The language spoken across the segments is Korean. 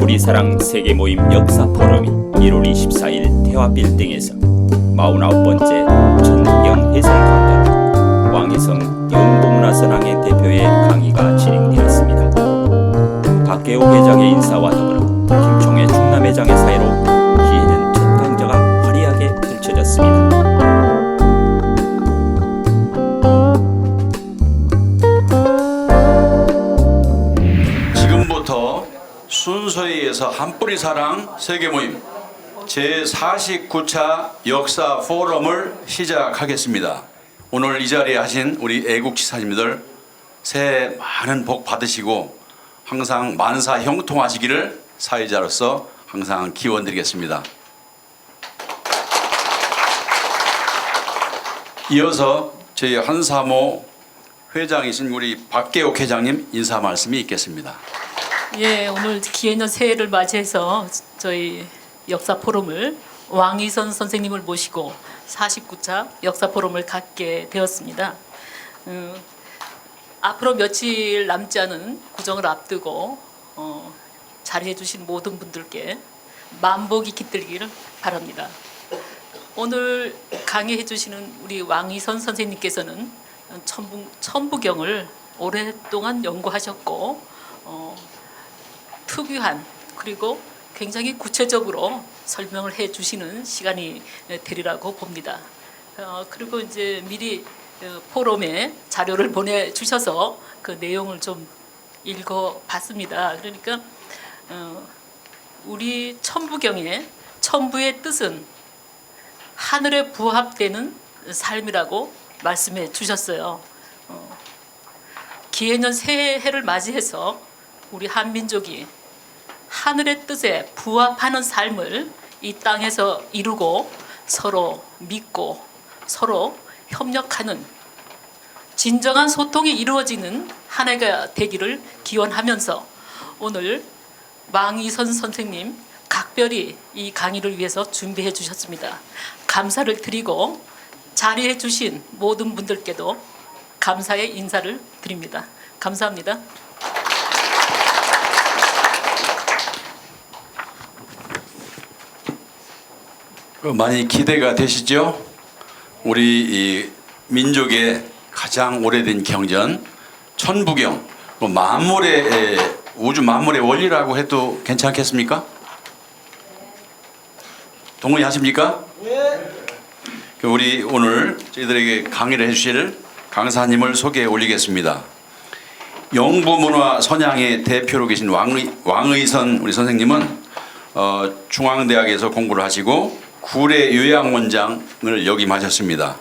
한뿌리사랑 세계모임 역사포럼이 1월 24일 대화빌딩에서 49번째 천부경 해설강좌 왕희성 영봉문화선왕의 대표의 강의가 진행되었습니다. 박계호 회장의 인사와 더불어 김총회 충남회장의 사회로 기해년 첫 강좌가 화려하게 펼쳐졌습니다. 지금부터 순서에 의해서 한뿌리사랑 세계모임 제49차 역사 포럼을 시작하겠습니다. 오늘 이 자리에 하신 우리 애국지사님들 새해 많은 복 받으시고 항상 만사 형통하시기를 사회자로서 항상 기원드리겠습니다. 이어서 저희 한사모 회장이신 우리 박계옥 회장님 인사 말씀이 있겠습니다. 예, 오늘 기해년 새해를 맞이해서 저희 역사 포럼을 왕희선 선생님을 모시고 49차 역사 포럼을 갖게 되었습니다. 앞으로 며칠 남지 않은 구정을 앞두고 자리해 주신 모든 분들께 만복이 깃들기를 바랍니다. 오늘 강의해 주시는 우리 왕희선 선생님께서는 천부경을 오랫동안 연구하셨고 특유한 그리고 굉장히 구체적으로 설명을 해 주시는 시간이 되리라고 봅니다. 그리고 이제 미리 포럼에 자료를 보내주셔서 그 내용을 좀 읽어봤습니다. 그러니까 우리 천부경의 천부의 뜻은 하늘에 부합되는 삶이라고 말씀해 주셨어요. 기해년 새해를 맞이해서 우리 한민족이 하늘의 뜻에 부합하는 삶을 이 땅에서 이루고 서로 믿고 서로 협력하는 진정한 소통이 이루어지는 한 해가 되기를 기원하면서 오늘 왕희선 선생님 각별히 이 강의를 위해서 준비해 주셨습니다. 감사를 드리고 자리해 주신 모든 분들께도 감사의 인사를 드립니다. 감사합니다. 많이 기대가 되시죠? 우리 이 민족의 가장 오래된 경전 천부경, 만물의 우주 만물의 원리라고 해도 괜찮겠습니까? 동의하십니까? 우리 오늘 저희들에게 강의를 해주실 강사님을 소개해 올리겠습니다. 영부문화 선양의 대표로 계신 왕의선 우리 선생님은 중앙대학에서 공부를 하시고 구례 요양원장을 역임하셨습니다.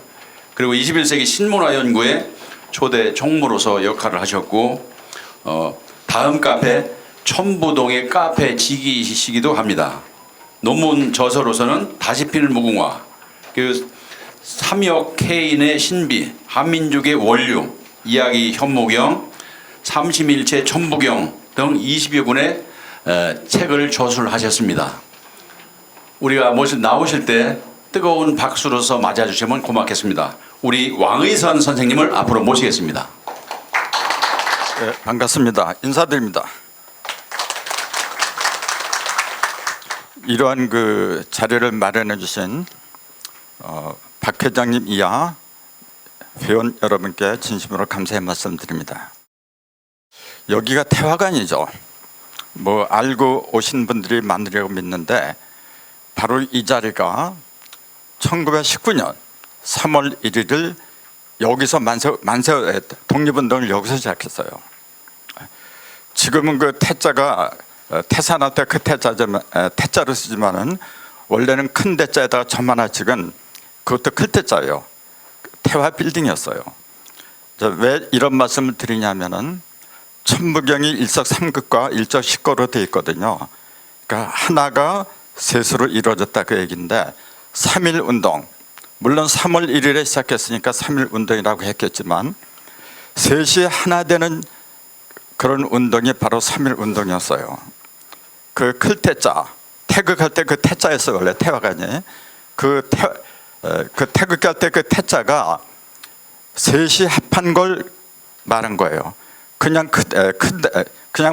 그리고 21세기 신문화연구의 초대 총무로서 역할을 하셨고 다음 카페 천부동의 카페 지기시기도 합니다. 논문 저서로서는 다시 피는 무궁화, 그 삼역 케인의 신비, 한민족의 원류, 이야기 현무경, 삼심일체 천부경 등 20여 권의 책을 저술하셨습니다. 우리가 나오실 때 뜨거운 박수로서 맞아주시면 고맙겠습니다. 우리 왕의선 선생님을 앞으로 모시겠습니다. 네, 반갑습니다. 인사드립니다. 이러한 그 자리를 마련해 주신 박 회장님 이하 회원 여러분께 진심으로 감사의 말씀드립니다. 여기가 태화관이죠. 뭐 알고 오신 분들이 많으리라고 믿는데 바로 이 자리가 1919년 3월 1일을 여기서 만세 독립운동을 여기서 시작했어요. 지금은 그 태자가 태산할 때 그 태자로 쓰지만은 원래는 큰 대자에다가 점 하나 찍은 그것도 클 태자예요. 태화 빌딩이었어요. 왜 이런 말씀을 드리냐면은 천부경이 일석삼극과 일적십거로 되어 있거든요. 그러니까 하나가 셋으로 이루어졌다 그 얘기인데 3.1운동, 물론 3월 1일에 시작했으니까 3.1운동이라고 했겠지만 셋이 하나 되는 그런 운동이 바로 3.1운동이었어요. 그 클태자, 태극할 때 그 태자였어요. 원래 태화관이 그 태극할 때 그 태자가 셋이 합한 걸 말한 거예요. 그냥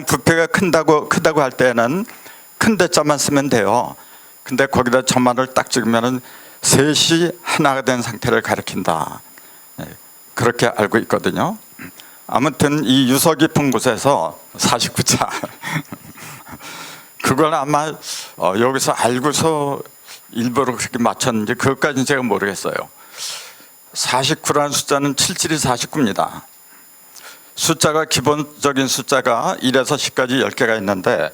부패가 크다고 할 때는 큰 대자만 쓰면 돼요. 근데 거기다 점화를 딱 찍으면은 셋이 하나가 된 상태를 가리킨다. 그렇게 알고 있거든요. 아무튼 이 유서 깊은 곳에서 49자 그걸 아마 여기서 알고서 일부러 그렇게 맞췄는지 그것까지는 제가 모르겠어요. 49라는 숫자는 77이 49입니다. 숫자가 기본적인 숫자가 1에서 10까지 10개가 있는데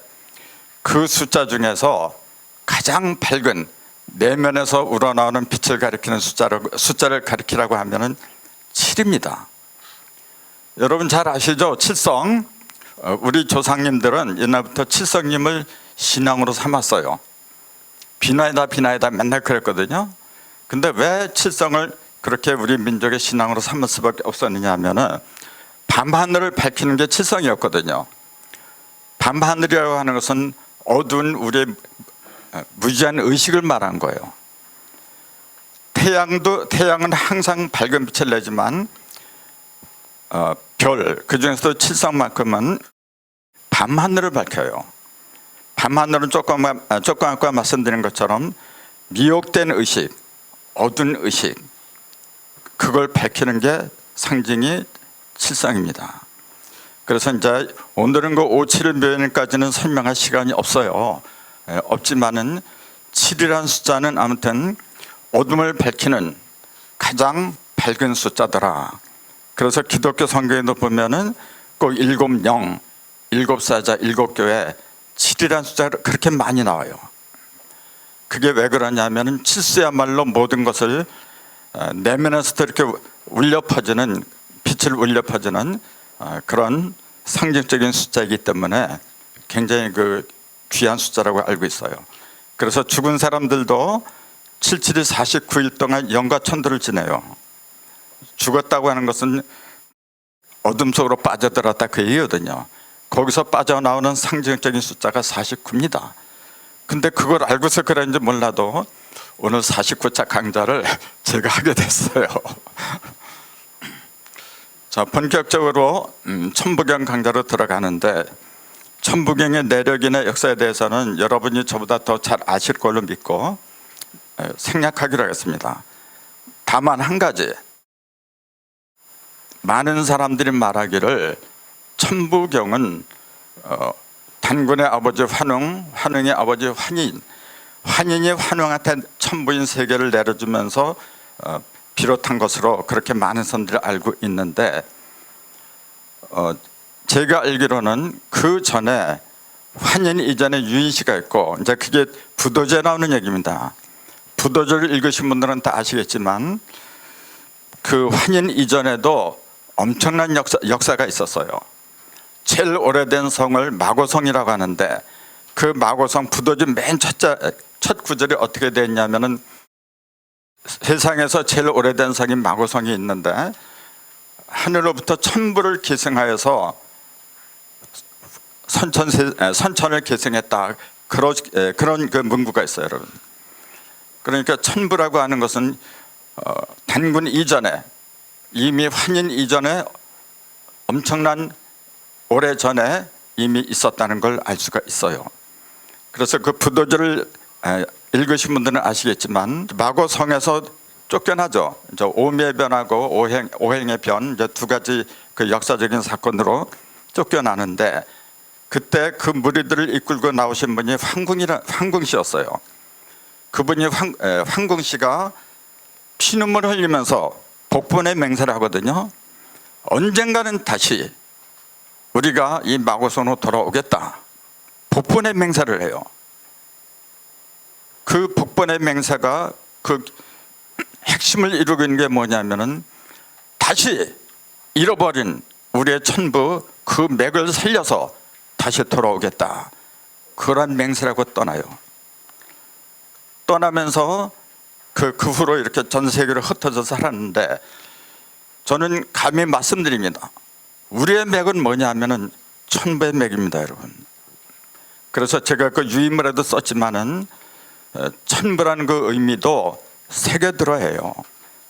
그 숫자 중에서 가장 밝은 내면에서 우러나오는 빛을 가리키는 숫자를 가리키라고 하면은 7입니다. 여러분 잘 아시죠? 칠성. 우리 조상님들은 옛날부터 칠성님을 신앙으로 삼았어요. 비나이다 비나이다 맨날 그랬거든요. 근데 왜 칠성을 그렇게 우리 민족의 신앙으로 삼을 수밖에 없었느냐 하면은 밤하늘을 밝히는 게 칠성이었거든요. 밤하늘이라고 하는 것은 어두운 우리의 무지한 의식을 말한 거예요. 태양은 항상 밝은 빛을 내지만 별, 그중에서도 칠성만큼은 밤하늘을 밝혀요. 밤하늘은 조금 아까 말씀드린 것처럼 미혹된 의식, 어두운 의식, 그걸 밝히는 게 상징이 칠성입니다. 그래서 이제 오늘은 그 5, 7의 묘연까지는 설명할 시간이 없어요. 없지만은 7이라는 숫자는 아무튼 어둠을 밝히는 가장 밝은 숫자더라. 그래서 기독교 성경에도 보면은 꼭 7, 0, 7사자, 7교회 7이라는 숫자가 그렇게 많이 나와요. 그게 왜 그러냐면은 칠수야말로 모든 것을 내면에서도 이렇게 울려 퍼지는, 빛을 울려 퍼지는 그런 상징적인 숫자이기 때문에 굉장히 그 귀한 숫자라고 알고 있어요. 그래서 죽은 사람들도 77이 49일 동안 영과 천도를 지내요. 죽었다고 하는 것은 어둠 속으로 빠져들었다 그 얘기거든요. 거기서 빠져나오는 상징적인 숫자가 49입니다. 근데 그걸 알고서 그런지 몰라도 오늘 49차 강좌를 제가 하게 됐어요. 자, 본격적으로 천부경 강좌로 들어가는데 천부경의 내력이나 역사에 대해서는 여러분이 저보다 더 잘 아실 걸로 믿고 생략하기로 하겠습니다. 다만 한 가지, 많은 사람들이 말하기를 천부경은 단군의 아버지 환웅, 환웅의 아버지 환인, 환인이 환웅한테 천부인 세계를 내려주면서 비롯한 것으로 그렇게 많은 사람들이 알고 있는데 제가 알기로는 그 전에 환인 이전에 유인시가 있고, 이제 그게 부도제에 나오는 얘기입니다. 부도제를 읽으신 분들은 다 아시겠지만 그 환인 이전에도 엄청난 역사가 있었어요. 제일 오래된 성을 마고성이라고 하는데 그 마고성 부도지 맨 첫 구절이 어떻게 됐냐면은 세상에서 제일 오래된 성인 마고성이 있는데 하늘로부터 천부를 계승하여서 선천을 계승했다. 그런 그 문구가 있어요, 여러분. 그러니까 천부라고 하는 것은 단군 이전에, 이미 환인 이전에 엄청난 오래 전에 이미 있었다는 걸 알 수가 있어요. 그래서 그 부도지를 읽으신 분들은 아시겠지만 마고성에서 쫓겨나죠. 이제 오미의 변하고 오행의 변, 이제 두 가지 그 역사적인 사건으로 쫓겨나는데 그때 그 무리들을 이끌고 나오신 분이 황궁씨였어요. 그분이 황궁씨가 피눈물 흘리면서 복분의 맹세를 하거든요. 언젠가는 다시 우리가 이 마고성으로 돌아오겠다. 복분의 맹세를 해요. 그 복분의 맹세가 그 핵심을 이루고 있는 게 뭐냐면은 다시 잃어버린 우리의 천부 그 맥을 살려서 다시 돌아오겠다. 그런 맹세라고 떠나요. 떠나면서 그 후로 이렇게 전 세계로 흩어져 살았는데 저는 감히 말씀드립니다. 우리의 맥은 뭐냐 하면은 천부의 맥입니다, 여러분. 그래서 제가 그 유인물에도 썼지만은 천부라는 그 의미도 새겨들어야 해요.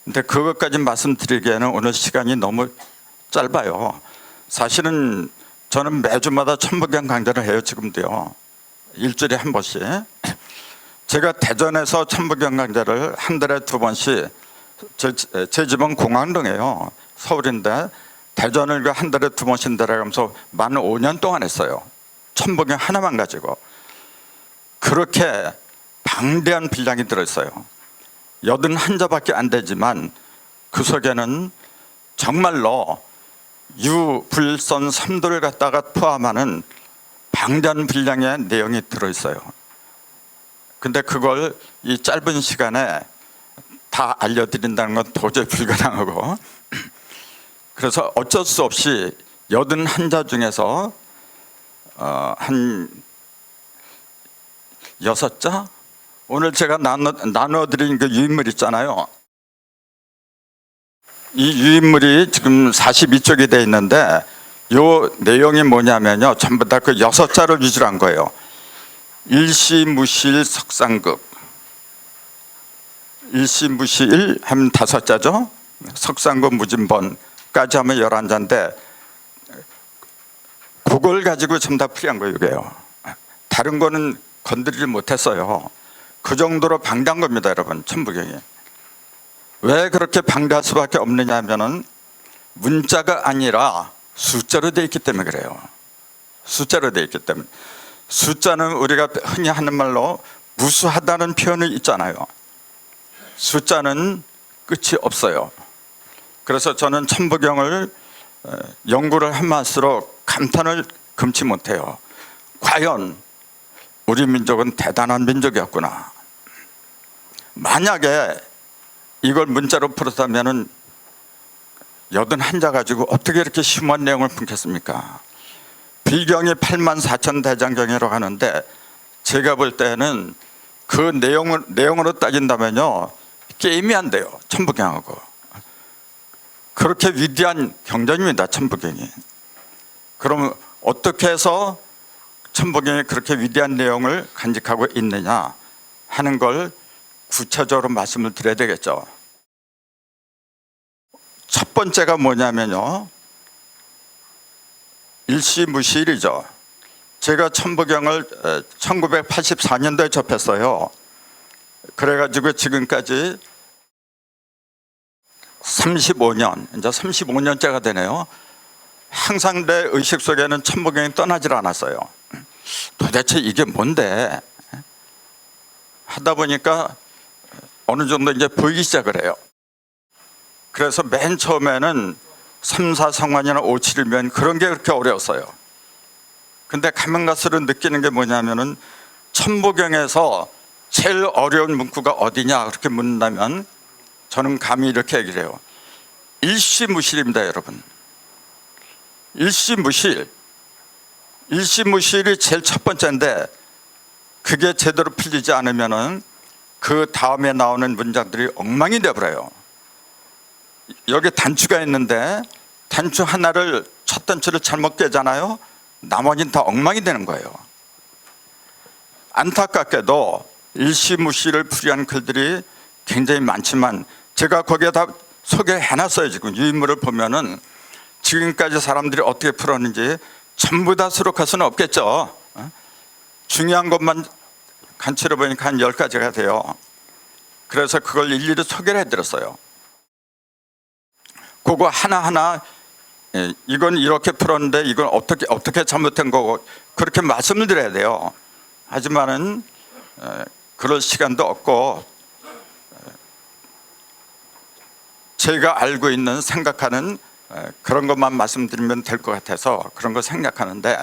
근데 그것까지 말씀드리기에는 오늘 시간이 너무 짧아요. 사실은 저는 매주마다 천부경 강좌를 해요, 지금도요. 일주일에 한 번씩. 제가 대전에서 천부경 강좌를 한 달에 2번씩, 제 집은 공항동이에요. 서울인데 대전을 한 달에 2번씩 내려가면서 만 5년 동안 했어요. 천부경 하나만 가지고. 그렇게 방대한 분량이 들어있어요. 81자밖에 안 되지만 그 속에는 정말로 유불선 3도를 갖다가 포함하는 방대한 분량의 내용이 들어있어요. 근데 그걸 이 짧은 시간에 다 알려드린다는 건 도저히 불가능하고, 그래서 어쩔 수 없이 81자 중에서 한 6자? 오늘 제가 나눠드린 그 유인물 있잖아요. 이 유인물이 지금 42쪽이 돼 있는데 요 내용이 뭐냐면요, 전부 다 그 6자를 위주로 한 거예요. 일시무실 석상극, 일시무실 하면 5자죠. 석상극 무진번까지 하면 11자인데 그걸 가지고 전부 다 풀이한 거예요. 이게요. 다른 거는 건드리지 못했어요. 그 정도로 방대한 겁니다, 여러분. 천부경이. 왜 그렇게 방대할 수밖에 없느냐 하면은 문자가 아니라 숫자로 되어 있기 때문에 그래요. 숫자로 되어 있기 때문에. 숫자는 우리가 흔히 하는 말로 무수하다는 표현이 있잖아요. 숫자는 끝이 없어요. 그래서 저는 천부경을 연구를 하면서록 감탄을 금치 못해요. 과연 우리 민족은 대단한 민족이었구나. 만약에 이걸 문자로 풀었다면 81자 가지고 어떻게 이렇게 심오한 내용을 품겠습니까? 비경이 84,000 대장경이라고 하는데 제가 볼 때는 그 내용으로 따진다면요, 게임이 안 돼요. 천부경하고. 그렇게 위대한 경전입니다, 천부경이. 그럼 어떻게 해서 천부경이 그렇게 위대한 내용을 간직하고 있느냐 하는 걸 구체적으로 말씀을 드려야 되겠죠. 첫 번째가 뭐냐면요, 일시무실이죠. 제가 천부경을 1984년도에 접했어요. 그래가지고 지금까지 35년, 이제 35년째가 되네요. 항상 내 의식 속에는 천부경이 떠나질 않았어요. 도대체 이게 뭔데? 하다 보니까 어느 정도 이제 보이기 시작을 해요. 그래서 맨 처음에는 3, 4 성환이나 5, 7이면 그런 게 그렇게 어려웠어요. 근데 가면 갈수록 느끼는 게 뭐냐면은 천부경에서 제일 어려운 문구가 어디냐 그렇게 묻는다면 저는 감히 이렇게 얘기를 해요. 일시무실입니다, 여러분. 일시무실. 일시무실이 제일 첫 번째인데 그게 제대로 풀리지 않으면은 그 다음에 나오는 문장들이 엉망이 되어버려요. 여기 단추가 있는데 단추 하나를, 첫 단추를 잘못 깨잖아요. 나머지는 다 엉망이 되는 거예요. 안타깝게도 일시무실을 풀이한 글들이 굉장히 많지만 제가 거기에 다 소개를 해놨어요. 지금 유인물을 보면은 지금까지 사람들이 어떻게 풀었는지 전부 다 수록할 수는 없겠죠. 중요한 것만 간추려 보니까 한 10가지가 돼요. 그래서 그걸 일일이 소개를 해드렸어요. 그거 하나하나 이건 이렇게 풀었는데 이건 어떻게 잘못된 거고 그렇게 말씀을 드려야 돼요. 하지만은 그럴 시간도 없고 제가 알고 있는 생각하는 그런 것만 말씀드리면 될 것 같아서 그런 거 생각하는데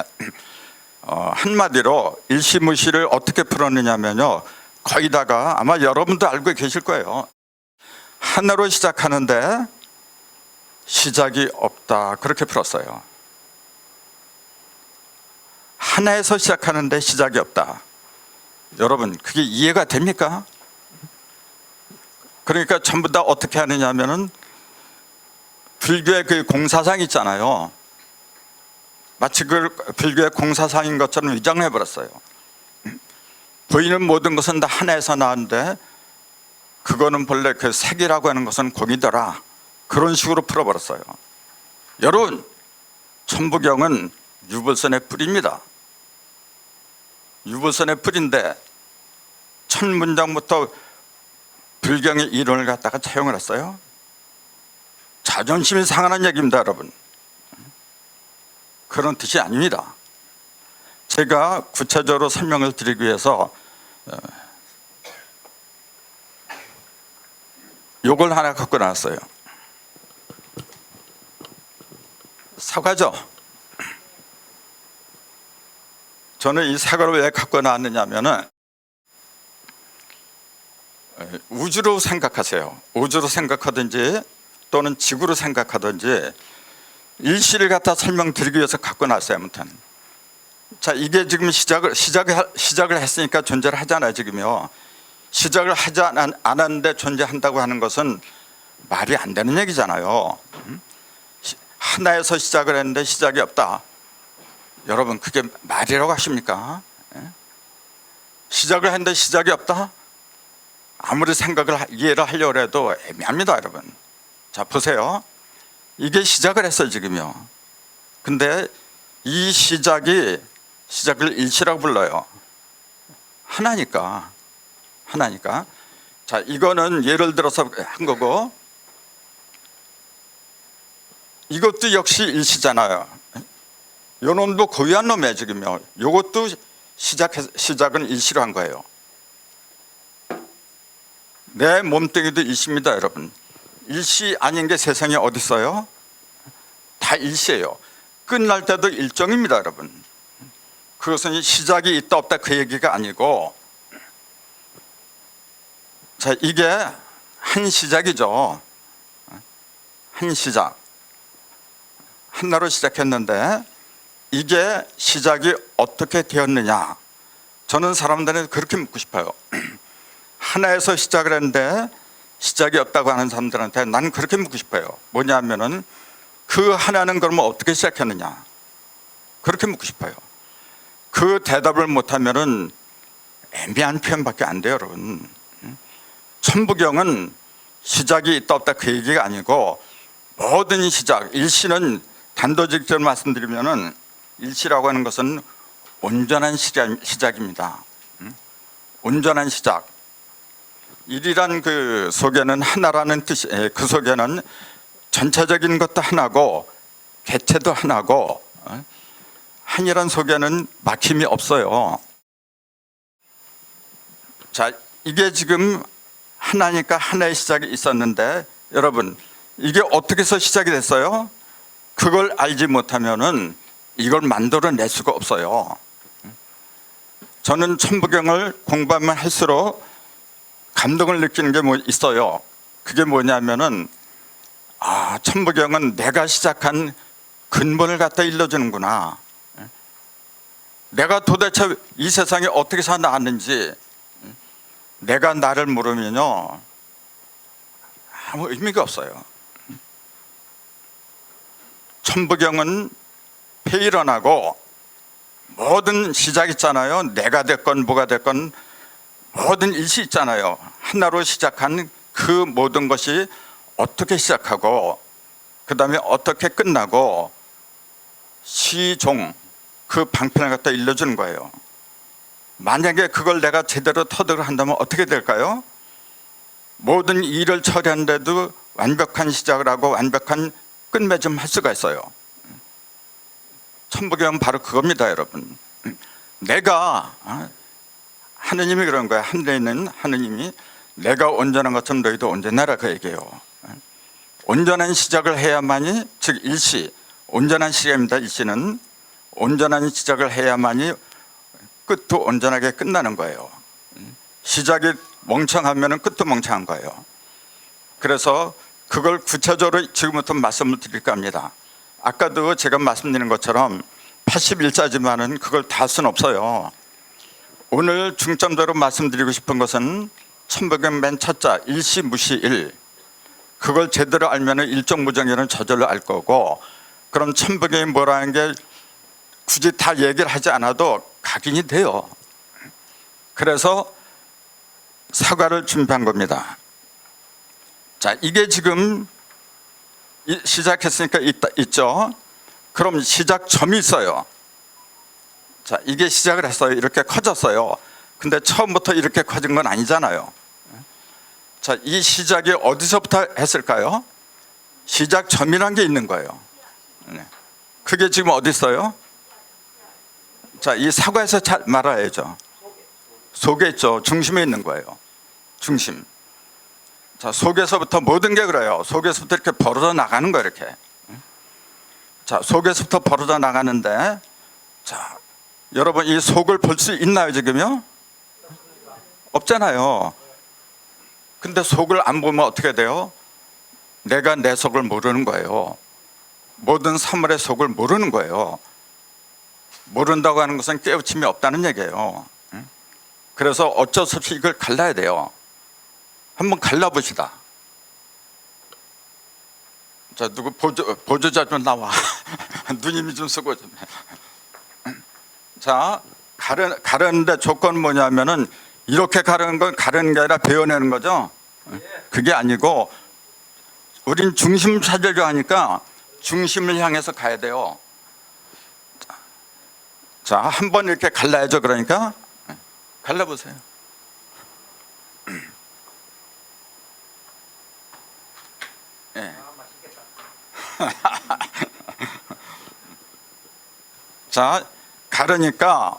한마디로 일시무실을 어떻게 풀었느냐면요, 거의다가 아마 여러분도 알고 계실 거예요. 하나로 시작하는데 시작이 없다 그렇게 풀었어요. 하나에서 시작하는데 시작이 없다. 여러분 그게 이해가 됩니까? 그러니까 전부 다 어떻게 하느냐면은 불교의 그 공사상 있잖아요. 마치 그 불교의 공사상인 것처럼 위장해 버렸어요. 보이는 모든 것은 다 하나에서 나왔는데 그거는 본래 그 색이라고 하는 것은 공이더라. 그런 식으로 풀어버렸어요. 여러분 천부경은 유불선의 뿌리입니다. 유보선의 풀인데 첫 문장부터 불경의 이론을 갖다가 차용을 했어요. 자존심이 상하는 얘기입니다, 여러분. 그런 뜻이 아닙니다. 제가 구체적으로 설명을 드리기 위해서 요걸 하나 갖고 나왔어요. 사과죠. 저는 이 사과를 왜 갖고 나왔느냐면은 우주로 생각하세요. 우주로 생각하든지 또는 지구로 생각하든지 일시를 갖다 설명드리기 위해서 갖고 나왔어요. 아무튼 자, 이게 지금 시작을 했으니까 존재를 하잖아요. 지금요. 시작을 하지 않았는데 존재한다고 하는 것은 말이 안 되는 얘기잖아요. 하나에서 시작을 했는데 시작이 없다. 여러분, 그게 말이라고 하십니까? 시작을 했는데 시작이 없다? 아무리 이해를 하려고 해도 애매합니다, 여러분. 자, 보세요. 이게 시작을 했어요, 지금요. 근데 이 시작을 일시라고 불러요. 하나니까. 자, 이거는 예를 들어서 한 거고, 이것도 역시 일시잖아요. 요 놈도 고유한 놈이에요, 지금요. 요것도 시작은 일시로 한 거예요. 내 몸뚱이도 일시입니다, 여러분. 일시 아닌 게 세상에 어디 있어요? 다 일시예요. 끝날 때도 일정입니다, 여러분. 그것은 시작이 있다 없다 그 얘기가 아니고, 자, 이게 한 시작이죠. 한 시작. 하나로 시작했는데 이게 시작이 어떻게 되었느냐. 저는 사람들한테 그렇게 묻고 싶어요. 하나에서 시작을 했는데 시작이 없다고 하는 사람들한테 난 그렇게 묻고 싶어요. 뭐냐면은 그 하나는 그러면 어떻게 시작했느냐. 그렇게 묻고 싶어요. 그 대답을 못하면은 애매한 표현밖에 안 돼요, 여러분. 천부경은 시작이 있다 없다 그 얘기가 아니고 모든 시작, 일시는 단도직입적으로 말씀드리면은 일시라고 하는 것은 온전한 시작입니다. 온전한 시작. 일이란 그 속에는 하나라는 뜻이, 그 속에는 전체적인 것도 하나고 개체도 하나고 한이란 속에는 막힘이 없어요. 자, 이게 지금 하나니까 하나의 시작이 있었는데 여러분, 이게 어떻게 해서 시작이 됐어요? 그걸 알지 못하면은 이걸 만들어낼 수가 없어요. 저는 천부경을 공부하면 할수록 감동을 느끼는 게 뭐 있어요. 그게 뭐냐면은 천부경은 내가 시작한 근본을 갖다 일러주는구나. 내가 도대체 이 세상에 어떻게 살아왔는지 내가 나를 모르면요 아무 의미가 없어요. 천부경은 폐일원하고 모든 시작 있잖아요. 내가 됐건 뭐가 됐건 모든 일시 있잖아요. 하나로 시작한 그 모든 것이 어떻게 시작하고 그 다음에 어떻게 끝나고 시종 그 방편을 갖다 일러주는 거예요. 만약에 그걸 내가 제대로 터득을 한다면 어떻게 될까요? 모든 일을 처리하는데도 완벽한 시작을 하고 완벽한 끝맺음 할 수가 있어요. 천부경은 바로 그겁니다, 여러분. 내가 하느님이 그런 거야. 하늘에 있는 하느님이 내가 온전한 것처럼 너희도 온전하라 그 얘기예요. 온전한 시작을 해야만이, 즉 일시, 온전한 시작입니다. 일시는 온전한 시작을 해야만이 끝도 온전하게 끝나는 거예요. 시작이 멍청하면 끝도 멍청한 거예요. 그래서 그걸 구체적으로 지금부터 말씀을 드릴까 합니다. 아까도 제가 말씀드린 것처럼 81자지만은 그걸 다 할 수는 없어요. 오늘 중점적으로 말씀드리고 싶은 것은 천부경 맨 첫 자 일시 무시 일, 그걸 제대로 알면은 일정무정이는 저절로 알 거고, 그럼 천부경이 뭐라는 게 굳이 다 얘기를 하지 않아도 각인이 돼요. 그래서 사과를 준비한 겁니다. 자, 이게 지금 시작했으니까 있죠. 그럼 시작점이 있어요. 자, 이게 시작을 했어요. 이렇게 커졌어요. 근데 처음부터 이렇게 커진 건 아니잖아요. 자, 이 시작이 어디서부터 했을까요? 시작점이란 게 있는 거예요. 네. 그게 지금 어디 있어요? 자, 이 사과에서 잘 말아야죠. 속에 있죠. 중심에 있는 거예요. 중심. 자, 속에서부터 모든 게 그래요. 속에서부터 이렇게 벌어져 나가는 거예요. 이렇게. 자, 속에서부터 벌어져 나가는데, 자, 여러분 이 속을 볼 수 있나요 지금요? 없잖아요. 근데 속을 안 보면 어떻게 돼요? 내가 내 속을 모르는 거예요. 모든 사물의 속을 모르는 거예요. 모른다고 하는 것은 깨우침이 없다는 얘기예요. 그래서 어쩔 수 없이 이걸 갈라야 돼요. 한번 갈라봅시다. 자, 누구 보조자 좀 나와. 누님이 좀 쓰고 좀. 자, 가르는데 조건은 뭐냐면은 이렇게 가르는 건 가르는 게 아니라 베어내는 거죠. 그게 아니고 우린 중심 찾으려 하니까 중심을 향해서 가야 돼요. 자, 한번 이렇게 갈라야죠. 그러니까 갈라보세요. 네. 자, 가르니까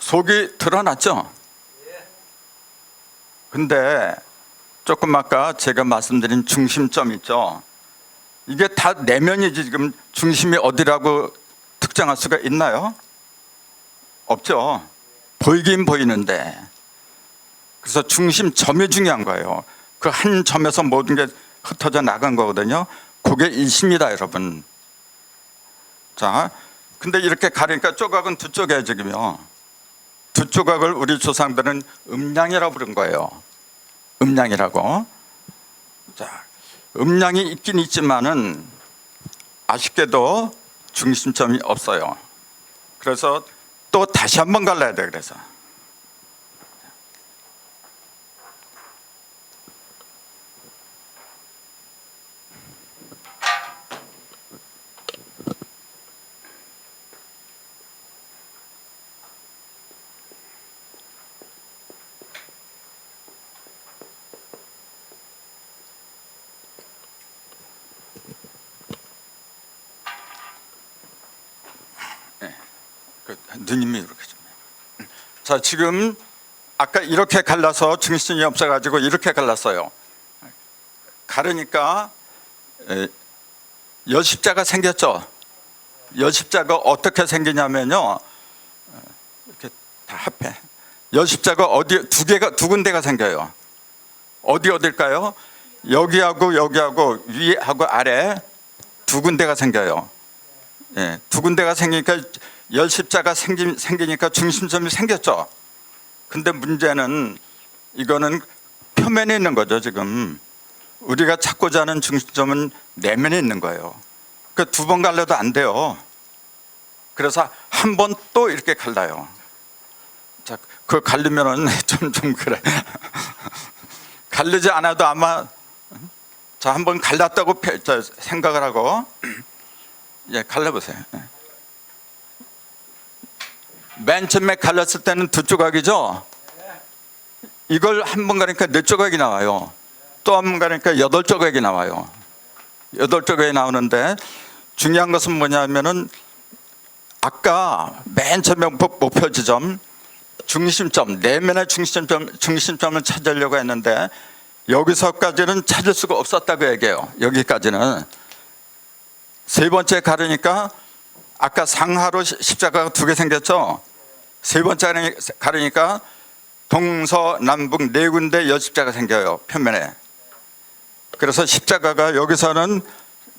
속이 드러났죠. 근데 조금 아까 제가 말씀드린 중심점 있죠. 이게 다 내면이지 지금 중심이 어디라고 특정할 수가 있나요? 없죠. 보이긴 보이는데. 그래서 중심점이 중요한 거예요. 그 한 점에서 모든 게 흩어져 나간 거거든요. 그게 일심이다, 여러분. 자, 근데 이렇게 가르니까 조각은 두 쪽이에요, 지금요. 두 조각을 우리 조상들은 음량이라고 부른 거예요. 음량이라고. 자, 음량이 있긴 있지만은 아쉽게도 중심점이 없어요. 그래서 또 다시 한번 갈라야 돼. 그래서 누님이 이렇게 좀. 자, 지금 아까 이렇게 갈라서 중심이 없어가지고 이렇게 갈랐어요. 가르니까 여십자가 생겼죠. 여십자가 어떻게 생기냐면요. 이렇게 다 합해. 여십자가 어디 두 군데가 생겨요. 어딜까요? 여기하고 여기하고 위하고 아래 두 군데가 생겨요. 예, 두 군데가 생기니까 열십자가 생기니까 중심점이 생겼죠. 근데 문제는 이거는 표면에 있는 거죠. 지금 우리가 찾고자 하는 중심점은 내면에 있는 거예요. 그 두 번 갈라도 안 돼요. 그래서 한 번 또 이렇게 갈라요. 자, 그 갈리면은 좀 그래. 갈리지 않아도 아마 자, 한 번 갈랐다고 생각을 하고 예, 갈라보세요. 맨 처음에 갈랐을 때는 두 조각이죠. 이걸 한 번 가니까 네 조각이 나와요. 또 한 번 가니까 여덟 조각이 나와요. 여덟 조각이 나오는데 중요한 것은 뭐냐면은 아까 맨 처음에 목표 지점 중심점, 내면의 중심점을 찾으려고 했는데 여기서까지는 찾을 수가 없었다고 얘기해요. 여기까지는. 세 번째 가르니까 아까 상하로 십자가가 두 개 생겼죠. 세 번째 가르니까 동서남북 네 군데 여십자가 생겨요. 표면에. 그래서 십자가가 여기서는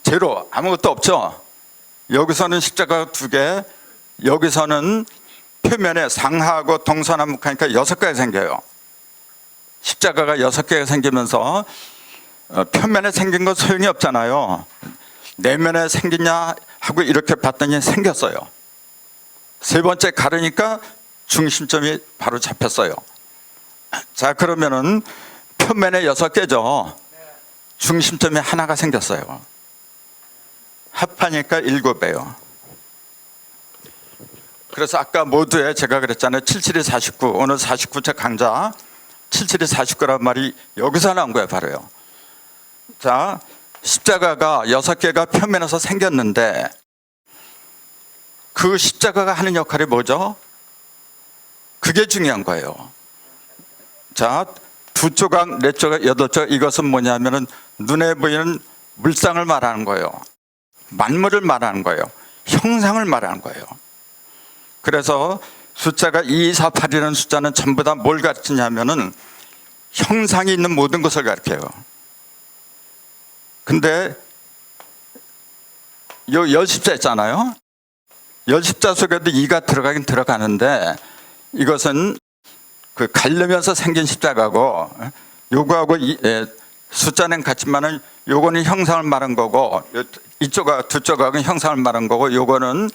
제로, 아무것도 없죠. 여기서는 십자가가 두 개, 여기서는 표면에 상하하고 동서남북하니까 여섯 개가 생겨요. 십자가가 여섯 개가 생기면서 표면에 생긴 건 소용이 없잖아요. 내면에 생기냐 하고 이렇게 봤더니 생겼어요. 세 번째 가르니까 중심점이 바로 잡혔어요. 자, 그러면은 표면에 여섯 개죠. 중심점이 하나가 생겼어요. 합하니까 7배요. 그래서 아까 모두에 제가 그랬잖아요. 77이 49. 오늘 49차 강좌 77이 49란 말이 여기서 나온 거예요. 바로요. 자, 십자가가 6개가 표면에서 생겼는데 그 십자가가 하는 역할이 뭐죠? 그게 중요한 거예요. 자, 2조각, 4조각, 8조각 이것은 뭐냐면은 눈에 보이는 물상을 말하는 거예요. 만물을 말하는 거예요. 형상을 말하는 거예요. 그래서 숫자가 2, 4, 8이라는 숫자는 전부 다 뭘 가르치냐면은 형상이 있는 모든 것을 가르쳐요. 근데 요 열십자 있잖아요. 열십자 속에도 2가 들어가긴 들어가는데 이것은 그 가려면서 생긴 십자가고 요거하고 숫자는 같지만은 요거는 형상을 말한 거고 이쪽하고 2조각은 형상을 말한 거고 요거는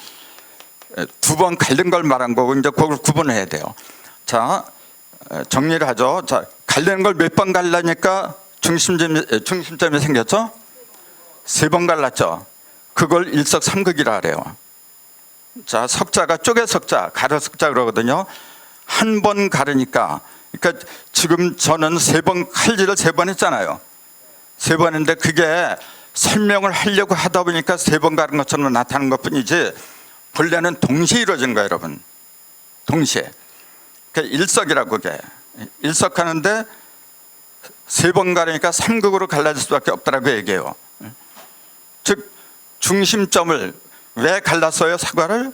2번 갈린 걸 말한 거고 이제 그걸 구분해야 돼요. 자, 정리를 하죠. 자, 갈리는 걸 몇 번 갈라니까 중심점이 생겼죠? 3번 갈랐죠. 그걸 일석삼극이라 그래요. 자, 석자가 쪼개 석자, 가로 석자 그러거든요. 한 번 가르니까, 그러니까 지금 저는 3번 칼질을 3번 했잖아요. 3번 했는데 그게 설명을 하려고 하다 보니까 3번 가른 것처럼 나타나는 것뿐이지 본래는 동시에 이루어진 거예요, 여러분. 동시에. 그러니까 일석이라고 그게. 일석하는데 3번 가르니까 3극으로 갈라질 수밖에 없다라고 얘기해요. 즉 중심점을 왜 갈랐어요? 사과를?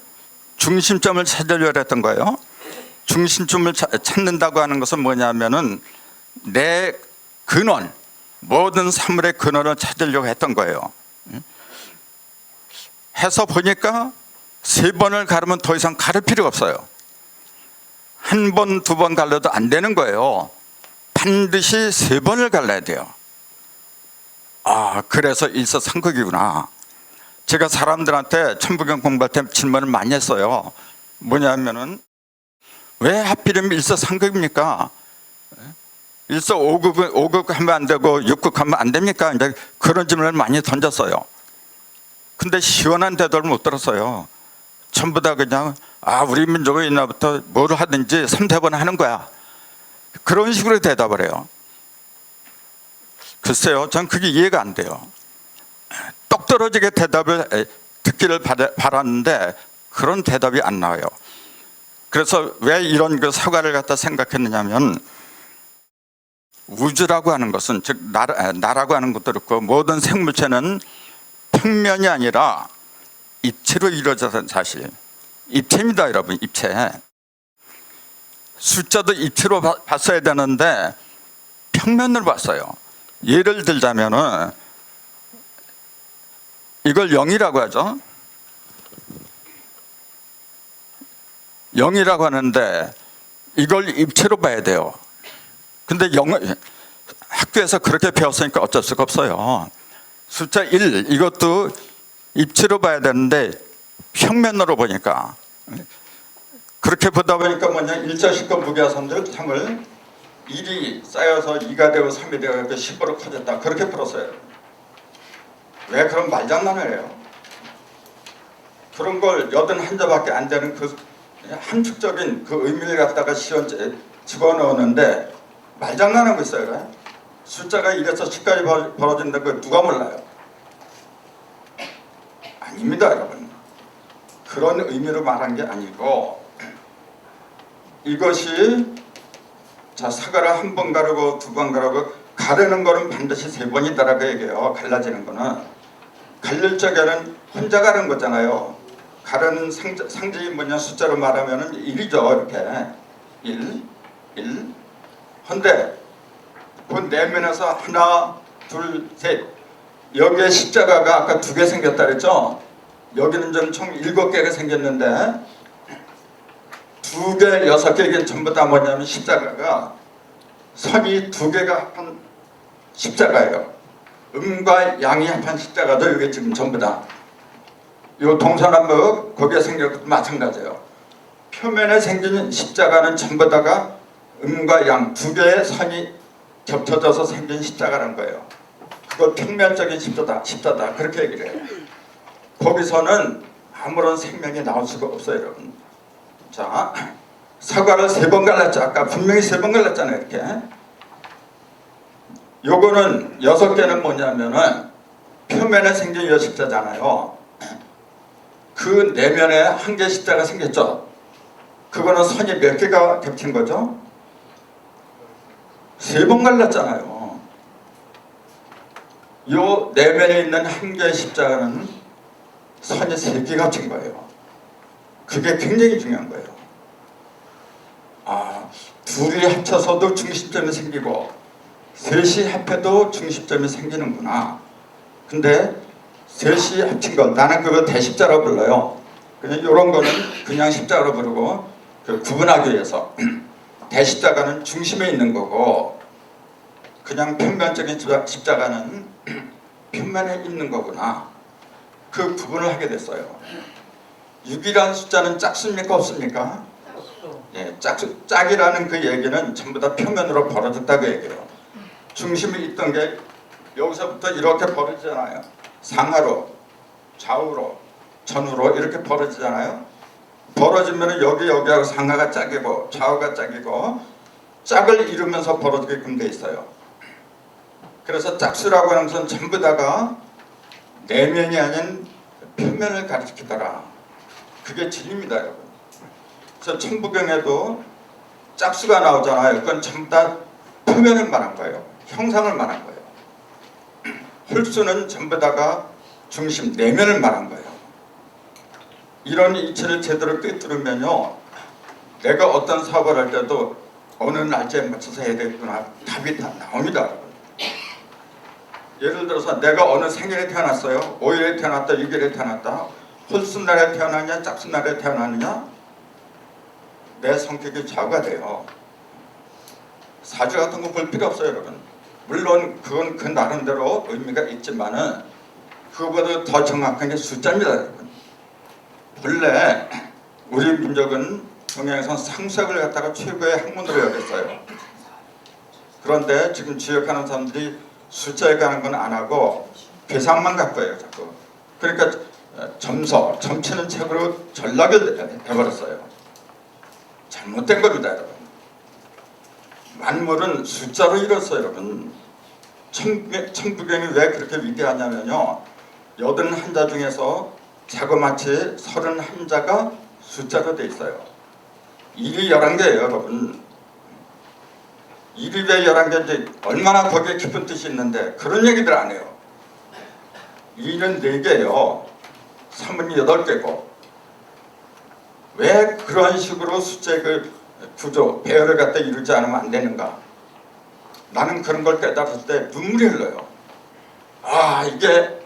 중심점을 찾으려고 했던 거예요. 중심점을 찾는다고 하는 것은 뭐냐면은 내 근원, 모든 사물의 근원을 찾으려고 했던 거예요. 해서 보니까 3번을 가르면 더 이상 가를 필요가 없어요. 1번, 2번 갈라도 안 되는 거예요. 반드시 3번을 갈라야 돼요. 아, 그래서 일석삼극이구나. 제가 사람들한테 천부경 공부할 때 질문을 많이 했어요. 뭐냐면은 왜 하필이면 일석삼극입니까? 일석 5극 하면 안 되고 6극 하면 안 됩니까? 이제 그런 질문을 많이 던졌어요. 근데 시원한 대답을 못 들었어요. 전부 다 그냥 우리 민족은 옛날부터 뭘 하든지 3-4번 하는 거야. 그런 식으로 대답을 해요. 글쎄요, 전 그게 이해가 안 돼요. 똑 떨어지게 대답을 듣기를 바랐는데 그런 대답이 안 나와요. 그래서 왜 이런 그 사과를 갖다 생각했느냐면 우주라고 하는 것은 즉 나라고 하는 것도 그렇고 모든 생물체는 평면이 아니라 입체로 이루어져서 사실 입체입니다, 여러분. 입체. 숫자도 입체로 봤어야 되는데 평면으로 봤어요. 예를 들자면은 이걸 0이라고 하죠. 0이라고 하는데 이걸 입체로 봐야 돼요. 근데 학교에서 그렇게 배웠으니까 어쩔 수가 없어요. 숫자 1 이것도 입체로 봐야 되는데 평면으로 보니까 그렇게 보다 보니까 뭐냐, 일자식과 무게함을 1이 쌓여서 2가 되고 3이 되고 10으로 커졌다, 그렇게 풀었어요. 왜 그런 말장난을 해요? 그런 걸 81자밖에 안 되는 그 함축적인 그 의미를 갖다가 집어넣었는데 말장난하고 있어요. 그래? 숫자가 1에서 10까지 벌어진다는 걸 누가 몰라요? 아닙니다, 여러분. 그런 의미로 말한 게 아니고 이것이 자, 사과를 1번 가르고 2번 가르고 가르는 거는 반드시 3번이다라고 얘기해요. 갈라지는 거는. 갈릴 적에는 혼자 가르는 거잖아요. 가르는 상징이 뭐냐, 숫자로 말하면 1이죠. 이렇게 1. 근데 그 내면에서 하나, 둘, 셋, 여기에 십자가가 아까 2개 생겼다 그랬죠. 여기는 좀 총 7개가 생겼는데 2개, 6개 전부 다 뭐냐면 십자가가 선이 2개가 합한 십자가예요. 음과 양이 합한 십자가도 이게 지금 전부 다 요 동서남북 거기에 생긴 것도 마찬가지예요. 표면에 생긴 십자가는 전부 다가 음과 양 2개의 선이 겹쳐져서 생긴 십자가라는 거예요. 그거 평면적인 십자다 그렇게 얘기를 해요. 거기서는 아무런 생명이 나올 수가 없어요, 여러분. 자, 사과를 3번 갈랐죠. 아까 분명히 3번 갈랐잖아요. 이렇게. 요거는 6개는 뭐냐면은 표면에 생긴 여십자잖아요. 그 내면에 한 개 십자가 생겼죠. 그거는 선이 몇 개가 겹친 거죠? 3번 갈랐잖아요. 요 내면에 있는 한 개의 십자가는 선이 3개 겹친 거예요. 그게 굉장히 중요한 거예요. 아, 둘이 합쳐서도 중심점이 생기고 셋이 합해도 중심점이 생기는구나. 근데 셋이 합친 것, 나는 그거 대십자라고 불러요. 그냥 이런 거는 그냥 십자가로 부르고 그 구분하기 위해서 대십자가는 중심에 있는 거고 그냥 편면적인 십자가는 표면에 있는 거구나. 그 구분을 하게 됐어요. 6이라는 숫자는 짝수입니까 없습니까? 예, 짝이라는 그 얘기는 전부 다 표면으로 벌어졌다고 얘기해요. 중심에 있던 게 여기서부터 이렇게 벌어지잖아요. 상하로, 좌우로, 전후로 이렇게 벌어지잖아요. 벌어지면 여기하고 상하가 짝이고 좌우가 짝이고 짝을 이루면서 벌어지게끔 돼 있어요. 그래서 짝수라고 하는 것은 전부 다가 내면이 아닌 표면을 가리키더라. 그게 진리입니다, 여러분. 그래서 천부경에도 짝수가 나오잖아요. 그건 전부 다 표면을 말한 거예요. 형상을 말한 거예요. 홀수는 전부 다가 중심, 내면을 말한 거예요. 이런 이치를 제대로 꿰뚫으면요, 내가 어떤 사업을 할 때도 어느 날짜에 맞춰서 해야 되겠구나 답이 다 나옵니다, 여러분. 예를 들어서 내가 어느 생일에 태어났어요. 5일에 태어났다, 6일에 태어났다. 홀수날에 태어나냐, 짝수날에 태어나느냐, 내 성격이 좌우가 돼요. 사주 같은 거 볼 필요 없어요, 여러분. 물론 그건 그 나름대로 의미가 있지만은 그거보다 더 정확한 게 숫자입니다, 여러분. 본래 우리 민족은 동양에서 상수학을 갖다가 최고의 학문으로 여겼어요. 그런데 지금 지역하는 사람들이 숫자에 관한 건 안 하고 계산만 갖고 해요, 자꾸. 그러니까 점치는 책으로 전락이 돼버렸어요. 잘못된 겁니다, 여러분. 만물은 숫자로 이뤘어요, 여러분. 천부경이 왜 그렇게 위대하냐면요, 81자 중에서 자그마치 31자가 숫자로 돼 있어요. 일이 11개예요, 여러분. 일이 왜 11개인지 얼마나 거기에 깊은 뜻이 있는데 그런 얘기들 안 해요. 일은 4개예요. 3은 8개고. 왜 그런 식으로 숫자의 그 구조, 배열을 갖다 이루지 않으면 안 되는가? 나는 그런 걸 깨달았을 때 눈물이 흘러요. 아, 이게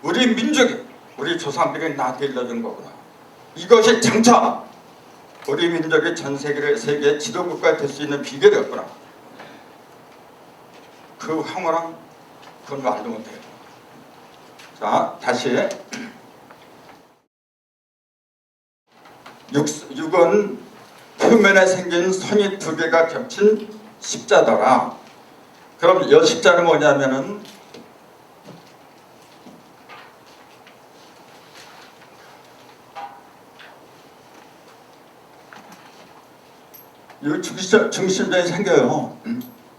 우리 민족이, 우리 조상들이 나한테 일러준 거구나. 이것이 장차 우리 민족이 전 세계의 지도국가가 될 수 있는 비결이었구나. 그 황홀한 그건 말도 못해요. 자, 다시 6은 표면에 생긴 선이 2개가 겹친 십자더라. 그럼 여십자는 뭐냐면은 이 중심점이 생겨요.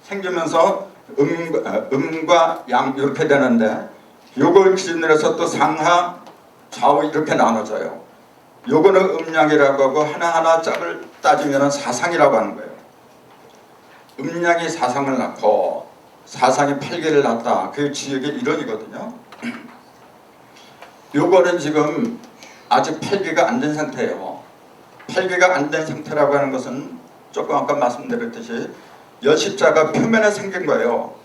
생기면서 음과 양 이렇게 되는데 요걸 기준으로 해서 또 상하, 좌우 이렇게 나눠져요. 요거는 음양이라고 하고 하나하나 짝을 따지면 사상이라고 하는 거예요. 음양이 사상을 낳고 사상이 8개를 낳았다. 그게 지역의 이론이거든요. 요거는 지금 아직 8개가 안 된 상태예요. 8개가 안 된 상태라고 하는 것은 조금 아까 말씀드렸듯이 여십자가 표면에 생긴 거예요.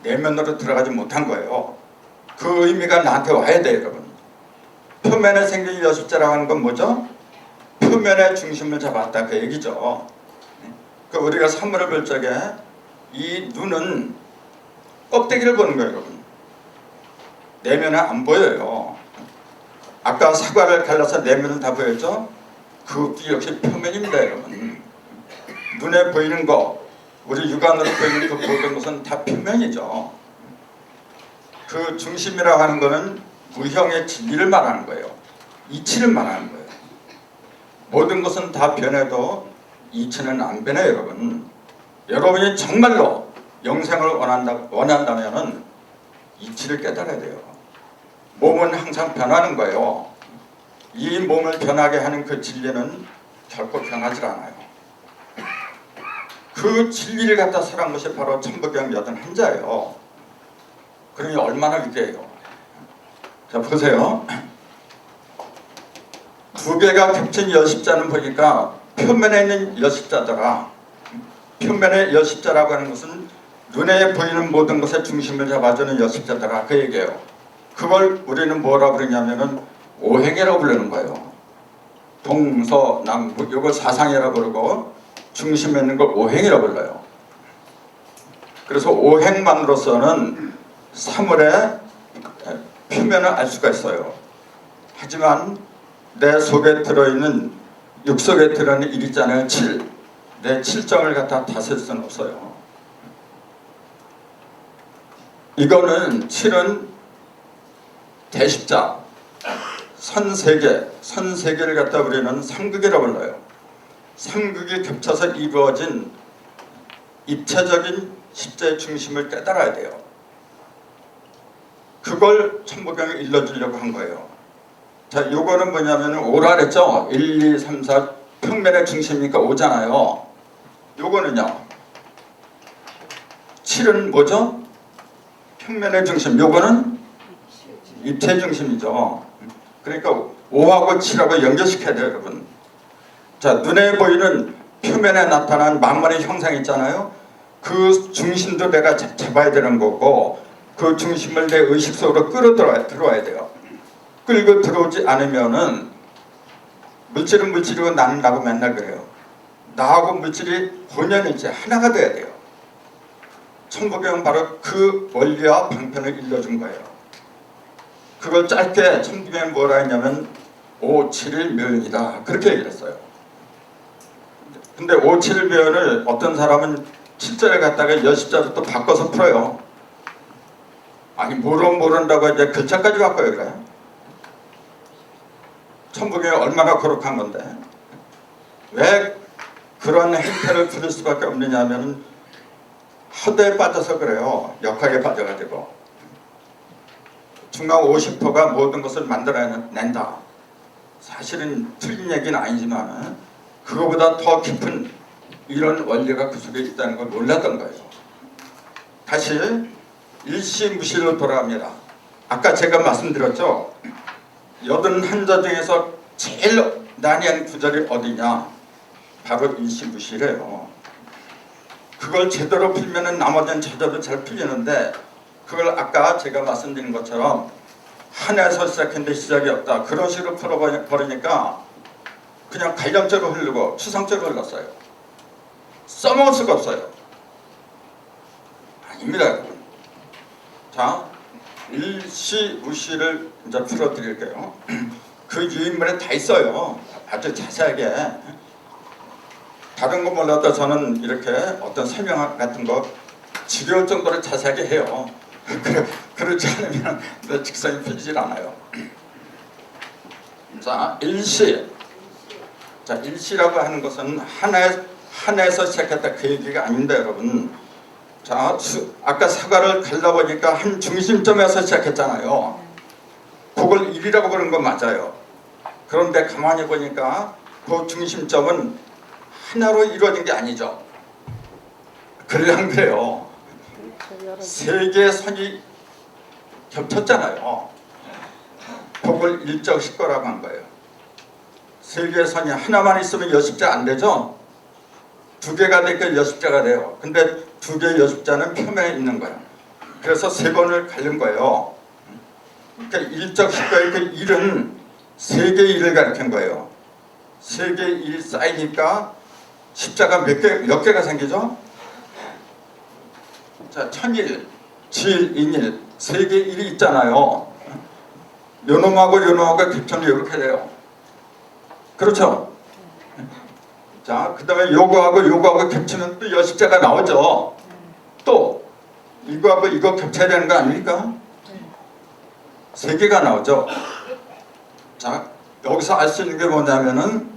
내면으로 들어가지 못한 거예요. 그 의미가 나한테 와야 돼요, 여러분. 표면에 생긴 여십자라고 하는 건 뭐죠? 표면의 중심을 잡았다, 그 얘기죠. 그 우리가 사물을 볼 적에 이 눈은 껍데기를 보는 거예요, 여러분. 내면은 안 보여요. 아까 사과를 갈라서 내면은 다 보였죠? 그것도 역시 표면입니다, 여러분. 눈에 보이는 거, 우리 육안으로 보이는 그 모든 것은 다 표면이죠. 그 중심이라고 하는 거는 무형의 진리를 말하는 거예요. 이치를 말하는 거예요. 모든 것은 다 변해도 이치는 안 변해요, 여러분. 여러분이 정말로 영생을 원한다면은 이치를 깨달아야 돼요. 몸은 항상 변하는 거예요. 이 몸을 변하게 하는 그 진리는 결코 변하지 않아요. 그 진리를 갖다 설한 것이 바로 천부경 81자예요. 그러니 얼마나 위대해요. 자, 보세요. 두 개가 겹친 여십자는 보니까 표면에 있는 여십자더라. 표면의 여십자라고 하는 것은 눈에 보이는 모든 것의 중심을 잡아주는 여십자더라, 그 얘기예요. 그걸 우리는 뭐라 부르냐면은 오행이라고 부르는 거예요. 동서남북, 이걸 사상이라고 부르고 중심에 있는 걸 오행이라고 불러요. 그래서 오행만으로서는 사물의 표면을 알 수가 있어요. 하지만 내 속에 들어있는, 육속에 들어있는 일 있잖아요. 칠. 내 칠정을 갖다 다스릴 수는 없어요. 이거는 칠은 대십자, 선 세 개를 갖다 우리는 삼극이라고 불러요. 삼극이 겹쳐서 이루어진 입체적인 십자의 중심을 깨달아야 돼요. 그걸 천부경에 일러주려고 한 거예요. 자, 요거는 뭐냐면 5라 그랬죠? 1, 2, 3, 4 평면의 중심이니까 5잖아요. 요거는요, 7은 뭐죠? 평면의 중심. 요거는 입체 중심이죠. 그러니까 5하고 7하고 연결시켜야 돼요, 여러분. 자, 눈에 보이는 표면에 나타난 만물의 형상이 있잖아요. 그 중심도 내가 잡아야 되는 거고, 그 중심을 내 의식 속으로 끌어들어야 돼요. 끌고 들어오지 않으면은 물질은 물질이고 나는 나고 맨날 그래요. 나하고 물질이 본연일체 하나가 돼야 돼요. 천부경은 바로 그 원리와 방편을 일러준 거예요. 그걸 짧게 천부경에 뭐라 했냐면 5, 7일 묘연이다, 그렇게 얘기를 했어요. 근데 5, 7일 묘연을 어떤 사람은 7절에 갖다가 여십자로 또 바꿔서 풀어요. 아니 모른다고 이제 글자까지 바꿔요. 그래. 천부경이 얼마나 거룩한 건데 왜 그런 행태를 부릴 수밖에 없느냐 하면 허대에 빠져서 그래요. 역학에 빠져가지고 중간 50%가 모든 것을 만들어낸다. 사실은 틀린 얘기는 아니지만 그거보다 더 깊은 이런 원리가 그 속에 있다는 걸 몰랐던 거예요. 다시 일시무시로 돌아갑니다. 아까 제가 말씀드렸죠. 81자 중에서 제일 난해한 구절이 어디냐? 바로 일시무시래요. 그걸 제대로 풀면은 나머지는 제대로 잘 풀리는데 그걸 아까 제가 말씀드린 것처럼 한에서 시작했는데 시작이 없다. 그런 식으로 풀어버리니까 그냥 관념적으로 흐르고 추상적으로 흘렀어요. 써먹을 수가 없어요. 아닙니다, 여러분. 자, 일시무시를 이제 풀어드릴게요. 그 유인물에 다 있어요. 아주 자세하게. 다른 거 몰라도 저는 이렇게 어떤 설명 같은 거 지겨울 정도로 자세하게 해요. 그렇지 않으면 내 직성이 펴지질 않아요. 자, 일시. 자, 일시라고 하는 것은 하나에서 시작했다, 그 얘기가 아닙니다, 여러분. 자, 아까 사과를 갈라보니까 한 중심점에서 시작했잖아요. 그걸 일이라고 부르는 건 맞아요. 그런데 가만히 보니까 그 중심점은 하나로 이루어진 게 아니죠. 그래 안 그래요? 세 개의 선이 겹쳤잖아요. 그걸 일적 식거라고 한 거예요. 세 개의 선이 하나만 있으면 여십자 안 되죠? 두 개가 되니까 여십자가 돼요. 근데 두 개의 여십자는 표면에 있는 거예요. 그래서 세 번을 갈린 거예요. 그러니까 일적 식거의 그 일은 세 개의 일을 가리킨 거예요. 세 개의 일이 쌓이니까 십자가 몇 개가 생기죠? 자, 천일, 지일, 인일, 세 개의 일이 있잖아요. 요놈하고 요놈하고 겹쳐면 이렇게 돼요. 그렇죠? 자, 그 다음에 요거하고 겹치면 또 여십자가 나오죠. 또 이거하고 이거 겹쳐야 되는 거 아닙니까? 세 개가 나오죠. 자, 여기서 알 수 있는 게 뭐냐면은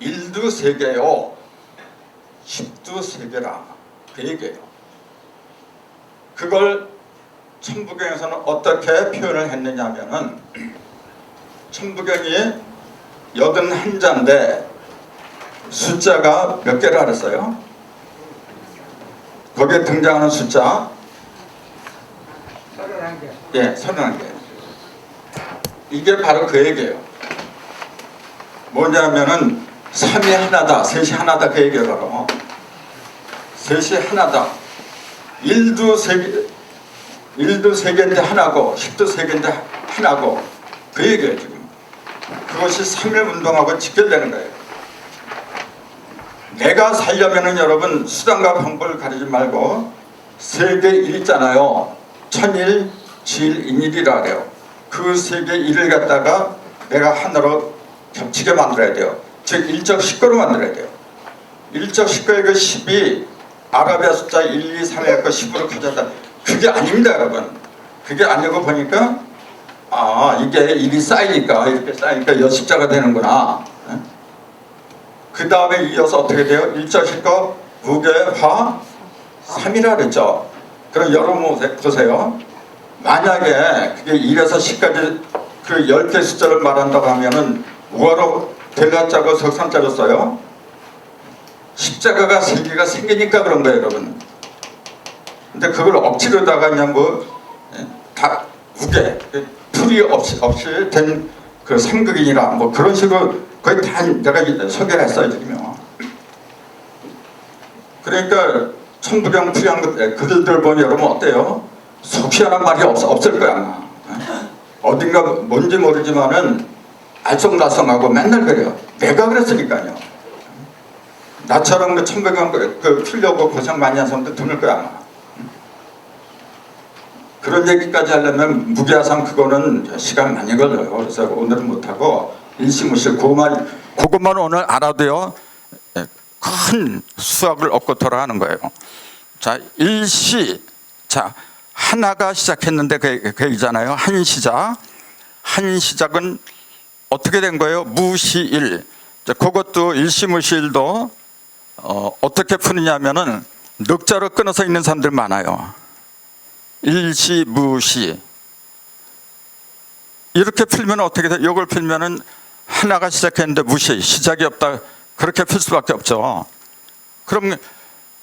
1도 3개요 10도 3개라 그 얘기예요. 그걸 천부경에서는 어떻게 표현을 했느냐 하면은 천부경이 81자인데 숫자가 몇 개라 그랬어요? 거기에 등장하는 숫자 31개. 예, 31개. 이게 바로 그 얘기예요. 뭐냐면은 3이 하나다, 셋이 하나다 그 얘기예요. 바로 셋이 하나다. 1도 3개인데 하나고 10도 3개인데 하나고 그 얘기예요. 지금 그것이 3.1운동하고 직결되는 거예요. 내가 살려면은 여러분 수단과 방법을 가리지 말고 세계 1 있잖아요. 천일, 지일, 인일이라 그래요. 그 세계 1을 갖다가 내가 하나로 겹치게 만들어야 돼요. 즉 일적 10거로 만들어야 돼요. 일적 10거의 그 10이 아라비아 숫자 1, 2, 3의 그 10으로 가져다. 그게 아닙니다 여러분. 그게 아니고 보니까 이게 1이 쌓이니까 이렇게 쌓이니까 여십자가 되는구나. 그 다음에 이어서 어떻게 돼요? 일적 10거 무게, 화, 3이라 그랬죠. 그럼 여러분 보세요. 만약에 그게 1에서 10까지 그 10개 숫자를 말한다고 하면은 우화로 델라자고 석산자로 써요. 십자가가 3개가 생기니까 그런 거예요 여러분. 근데 그걸 억지로다가 그냥 다 무게 풀이 없이 된 그 삼극이나 뭐 그런 식으로 거의 다 내가 소개를 했어요 지금요. 그러니까 천부경 풀이한 그들들 보면 여러분 어때요? 속시원한 말이 없을 거야 아마. 어딘가 뭔지 모르지만은 알쏭달쏭하고 맨날 그래요. 내가 그랬으니까요. 나처럼 그 천부경 풀려고 고생 많이 한 사람도 드물 거야 아마. 그런 얘기까지 하려면 무게하상 그거는 시간 많이 걸려요. 그래서 오늘은 못하고 일시무실 그것만 오늘 알아도요 큰 수학을 얻고 돌아가는 거예요. 자 일시 자 하나가 시작했는데 그 얘기잖아요. 한 시작은 어떻게 된 거예요? 무시일. 그것도 일시무시일도 어떻게 푸느냐면은 늑자로 끊어서 있는 사람들 많아요. 일시무시 이렇게 풀면 어떻게 돼? 이걸 풀면은 하나가 시작했는데 무시 시작이 없다 그렇게 풀 수밖에 없죠. 그럼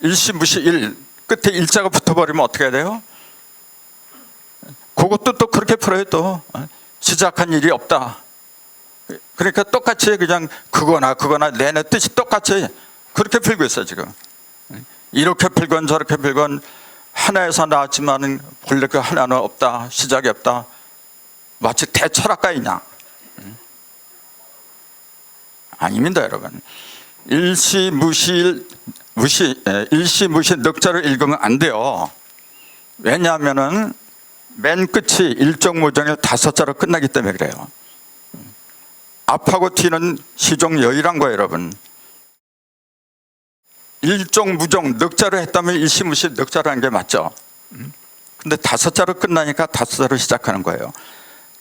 일시무시 일 끝에 일자가 붙어버리면 어떻게 해야 돼요? 그것도 또 그렇게 풀어요. 또 시작한 일이 없다. 그러니까 똑같이 그냥 그거나 내내 뜻이 똑같이 그렇게 풀고 있어요 지금. 이렇게 풀건 저렇게 풀건 하나에서 나왔지만은 본래 그 하나는 없다. 시작이 없다. 마치 대철학가이냐? 아닙니다 여러분. 일시무시 늑자를 읽으면 안 돼요. 왜냐하면은 맨 끝이 일정무정일 5자로 끝나기 때문에 그래요. 앞하고 뒤는 시종여일한 거예요 여러분. 일종무종 늑자로 했다면 일시무시 늑자라는 게 맞죠. 근데 5자로 끝나니까 5자로 시작하는 거예요.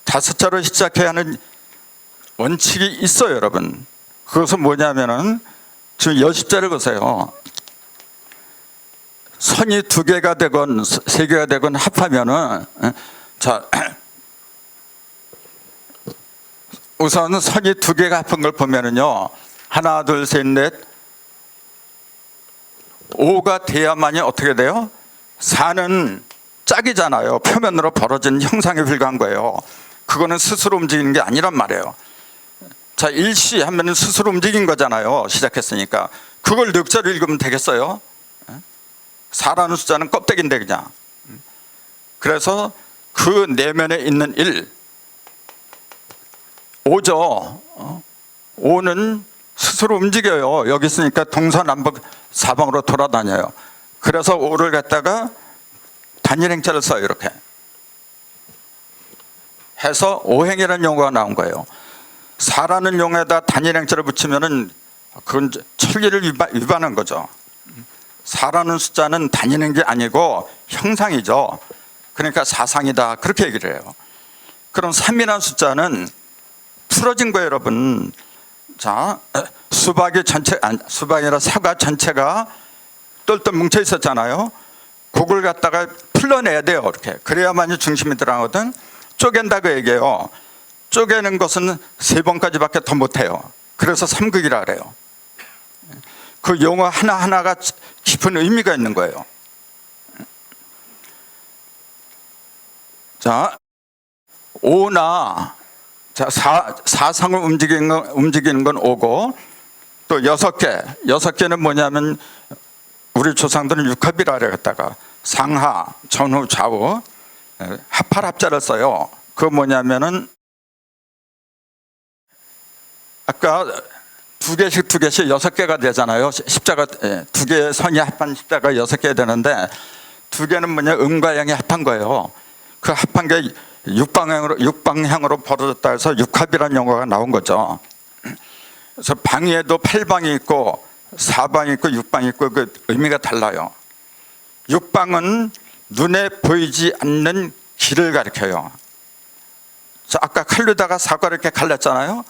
5자로 시작해야 하는 원칙이 있어요 여러분. 그것은 뭐냐면은 지금 여십자를 보세요. 선이 2개가 되건 3개가 되건 합하면은 자 우선 선이 2개가 합한 걸 보면은요 하나 둘 셋 넷 5가 돼야만이 어떻게 돼요? 4는 짝이잖아요. 표면으로 벌어진 형상에 불과한 거예요. 그거는 스스로 움직이는 게 아니란 말이에요. 자 일시 하면은 스스로 움직인 거잖아요. 시작했으니까. 그걸 늑자로 읽으면 되겠어요? 4라는 숫자는 껍데기인데 그냥. 그래서 그 내면에 있는 1 5죠. 5는 스스로 움직여요. 여기 있으니까 동서남북 사방으로 돌아다녀요. 그래서 5를 갖다가 단일행자를 써요. 이렇게 해서 오행이라는 용어가 나온 거예요. 4라는 용어에다 단일행자를 붙이면은 그건 천리를 위반한 거죠. 4라는 숫자는 단위는 게 아니고 형상이죠. 그러니까 사상이다 그렇게 얘기를 해요. 그럼 3이라는 숫자는 풀어진 거예요 여러분. 자, 수박이 전체, 아니, 수박이라 사과 전체가 똘똘 뭉쳐 있었잖아요. 그걸 갖다가 풀러내야 돼요. 이렇게. 그래야만이 중심이 들어가거든. 쪼갠다고 얘기해요. 쪼개는 것은 3번까지밖에 더 못해요. 그래서 삼극이라 그래요. 그 용어 하나하나가 깊은 의미가 있는 거예요. 자, 오나, 자, 사상을 움직이는 건 오고, 또 6개. 6개는 뭐냐면 우리 조상들은 육합이라 그랬다가 상하, 전후, 좌우 합할 합자를 써요. 그거 뭐냐면은 아까 2개씩 6개가 되잖아요. 십자가 2개의 선이 합한 십자가 6개 되는데 2개는 뭐냐 음과 양이 합한 거예요. 그 합한 게 육방향으로 벌어졌다 해서 육합이라는 용어가 나온 거죠. 그래서 방위에도 8방이 있고 4방이 있고 6방이 있고 그 의미가 달라요. 6방은 눈에 보이지 않는 길을 가리켜요. 자, 아까 칼로다가 사과를 이렇게 갈랐잖아요.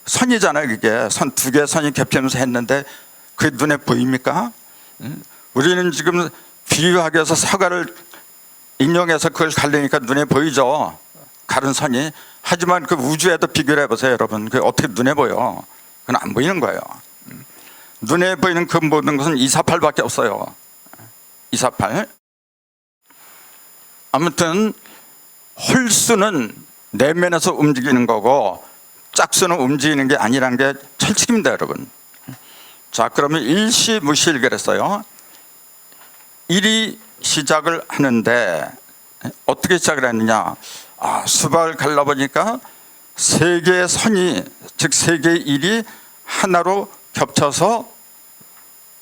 선이잖아요. 그게 선 2개의 선이 겹치면서 했는데 그게 눈에 보입니까? 우리는 지금 비유하기 위해서 사과를 인용해서 그걸 갈리니까 눈에 보이죠. 가른 선이. 하지만 그 우주에도 비교를 해보세요, 여러분. 그게 어떻게 눈에 보여? 그건 안 보이는 거예요. 눈에 보이는 그 모든 것은 248밖에 없어요. 248. 아무튼 홀수는 내면에서 움직이는 거고 짝수는 움직이는 게 아니라는 게 철칙입니다, 여러분. 자, 그러면 일시무실 그랬어요. 일이 시작을 하는데 어떻게 시작을 했느냐? 수박을 갈라보니까 3개의 선이, 즉 3개의 일이 하나로 겹쳐서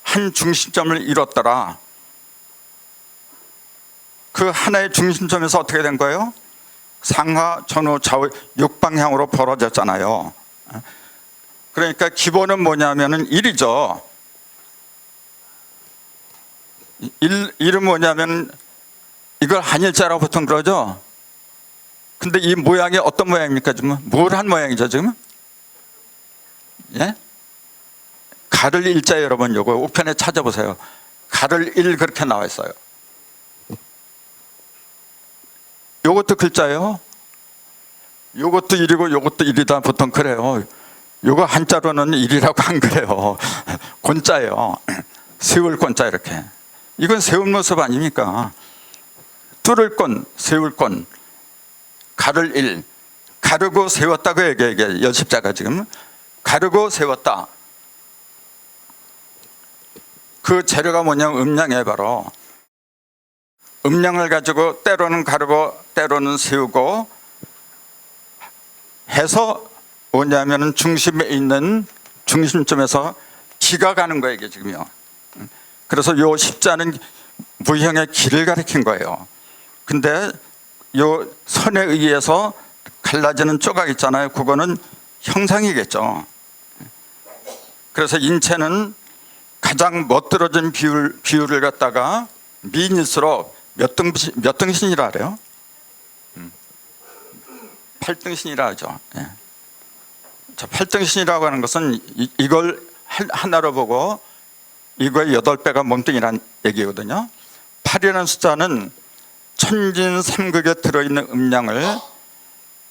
한 중심점을 이뤘더라. 그 하나의 중심점에서 어떻게 된 거예요? 상하, 전후, 좌우 6방향으로 벌어졌잖아요. 그러니까 기본은 뭐냐면은 1이죠. 1은 뭐냐면 이걸 한일자라고 보통 그러죠. 근데 이 모양이 어떤 모양입니까? 지금 뭘 한 모양이죠 지금? 예? 가를 일자 여러분 요거 우편에 찾아보세요. 가를 1 그렇게 나와 있어요. 요것도 글자예요. 요것도 1이고 요것도 1이다 보통 그래요. 요거 한자로는 1이라고 안 그래요. 곤자예요. 세울 곤자 이렇게. 이건 세운 모습 아닙니까? 뚫을 곤, 세울 곤. 가를 1. 가르고 세웠다고 얘기해. 여십자가 지금. 가르고 세웠다. 그 재료가 뭐냐면 음량이에요 바로. 음량을 가지고 때로는 가르고 때로는 세우고 해서 뭐냐면 중심에 있는 중심점에서 기가 가는 거예요 이게 지금요. 그래서 요 십자는 무형의 길을 가리킨 거예요. 근데 요 선에 의해서 갈라지는 조각 있잖아요. 그거는 형상이겠죠. 그래서 인체는 가장 멋들어진 비율을 갖다가 미인일수록 몇 등신이라 그래요? 8등신이라 하죠. 예. 자, 8등신이라고 하는 것은 이걸 하나로 보고 이거의 8배가 몸뚱이라는 얘기거든요. 8이라는 숫자는 천진삼극에 들어있는 음량을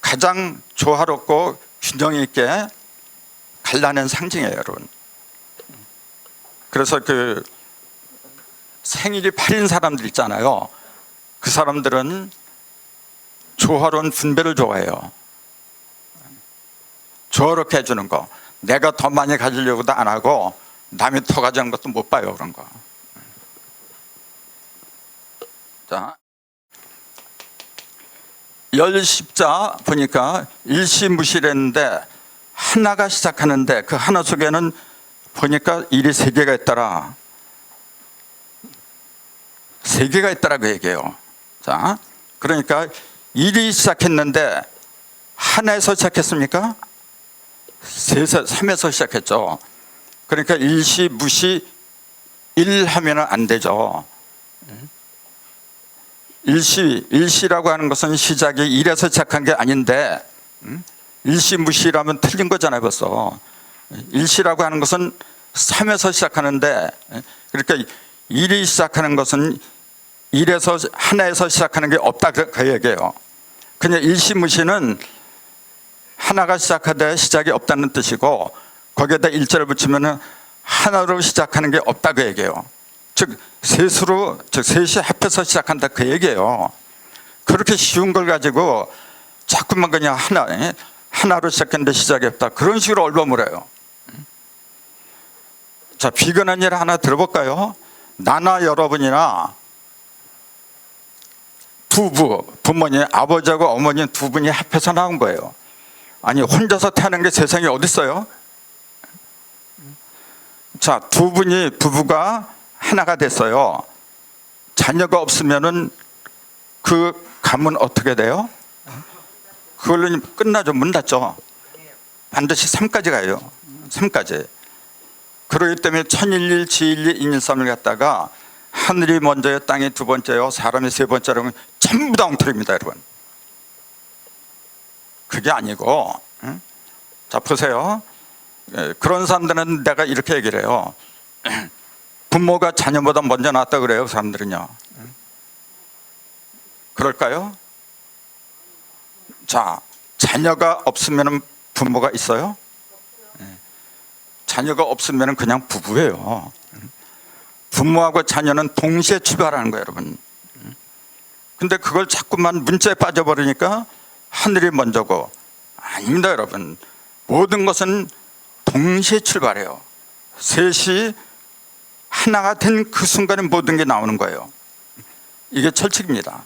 가장 조화롭고 균형 있게 갈라낸 상징이에요, 여러분. 그래서 그 생일이 8인 사람들 있잖아요. 그 사람들은 조화로운 분배를 좋아해요. 조화롭게 해주는 거. 내가 더 많이 가지려고도 안 하고 남이 더 가져는 것도 못 봐요, 그런 거. 자, 열십자 보니까 일시무실했는데 하나가 시작하는데 그 하나 속에는 보니까 일이 3개가 있더라. 3개가 있더라고 얘기해요. 자, 그러니까 일이 시작했는데 하나에서 시작했습니까? 3에서 시작했죠. 그러니까 일시무시 1 하면은 안 되죠. 일시라고 하는 것은 시작이 1에서 시작한 게 아닌데 일시무시라면 틀린 거잖아요 벌써. 일시라고 하는 것은 3에서 시작하는데, 그러니까 일이 시작하는 것은 일에서 하나에서 시작하는 게 없다 그 얘기예요. 그냥 일시무시는 하나가 시작하되 시작이 없다는 뜻이고, 거기에다 일자를 붙이면 하나로 시작하는 게 없다 그 얘기예요. 즉 셋으로, 즉 셋이 합해서 시작한다 그 얘기예요. 그렇게 쉬운 걸 가지고 자꾸만 그냥 하나로 시작했는데 시작이 없다, 그런 식으로 얼버무려요. 자, 비근한 일 하나 들어볼까요? 나나 여러분이나 부모님, 아버지하고 어머니 두 분이 합해서 나온 거예요. 아니, 혼자서 태어난 게 세상에 어디 있어요? 자, 두 분이, 부부가 하나가 됐어요. 자녀가 없으면은 그 가문 어떻게 돼요? 그걸로 끝나죠. 문 닫죠. 반드시 3까지 가요. 3까지. 그러기 때문에 천일일, 지일리, 인일삼을 갖다가 하늘이 먼저요, 땅이 두 번째요, 사람이 세 번째라고 전부 다 엉터리입니다, 여러분. 그게 아니고, 자 보세요. 그런 사람들은 내가 이렇게 얘기를 해요. 부모가 자녀보다 먼저 낳았다 그래요, 그 사람들은요. 그럴까요? 자, 자녀가 없으면 부모가 있어요? 자녀가 없으면 그냥 부부예요. 부모하고 자녀는 동시에 출발하는 거예요, 여러분. 근데 그걸 자꾸만 문자에 빠져버리니까 하늘이 먼저고, 아닙니다, 여러분. 모든 것은 동시에 출발해요. 셋이 하나가 된 그 순간에 모든 게 나오는 거예요. 이게 철칙입니다.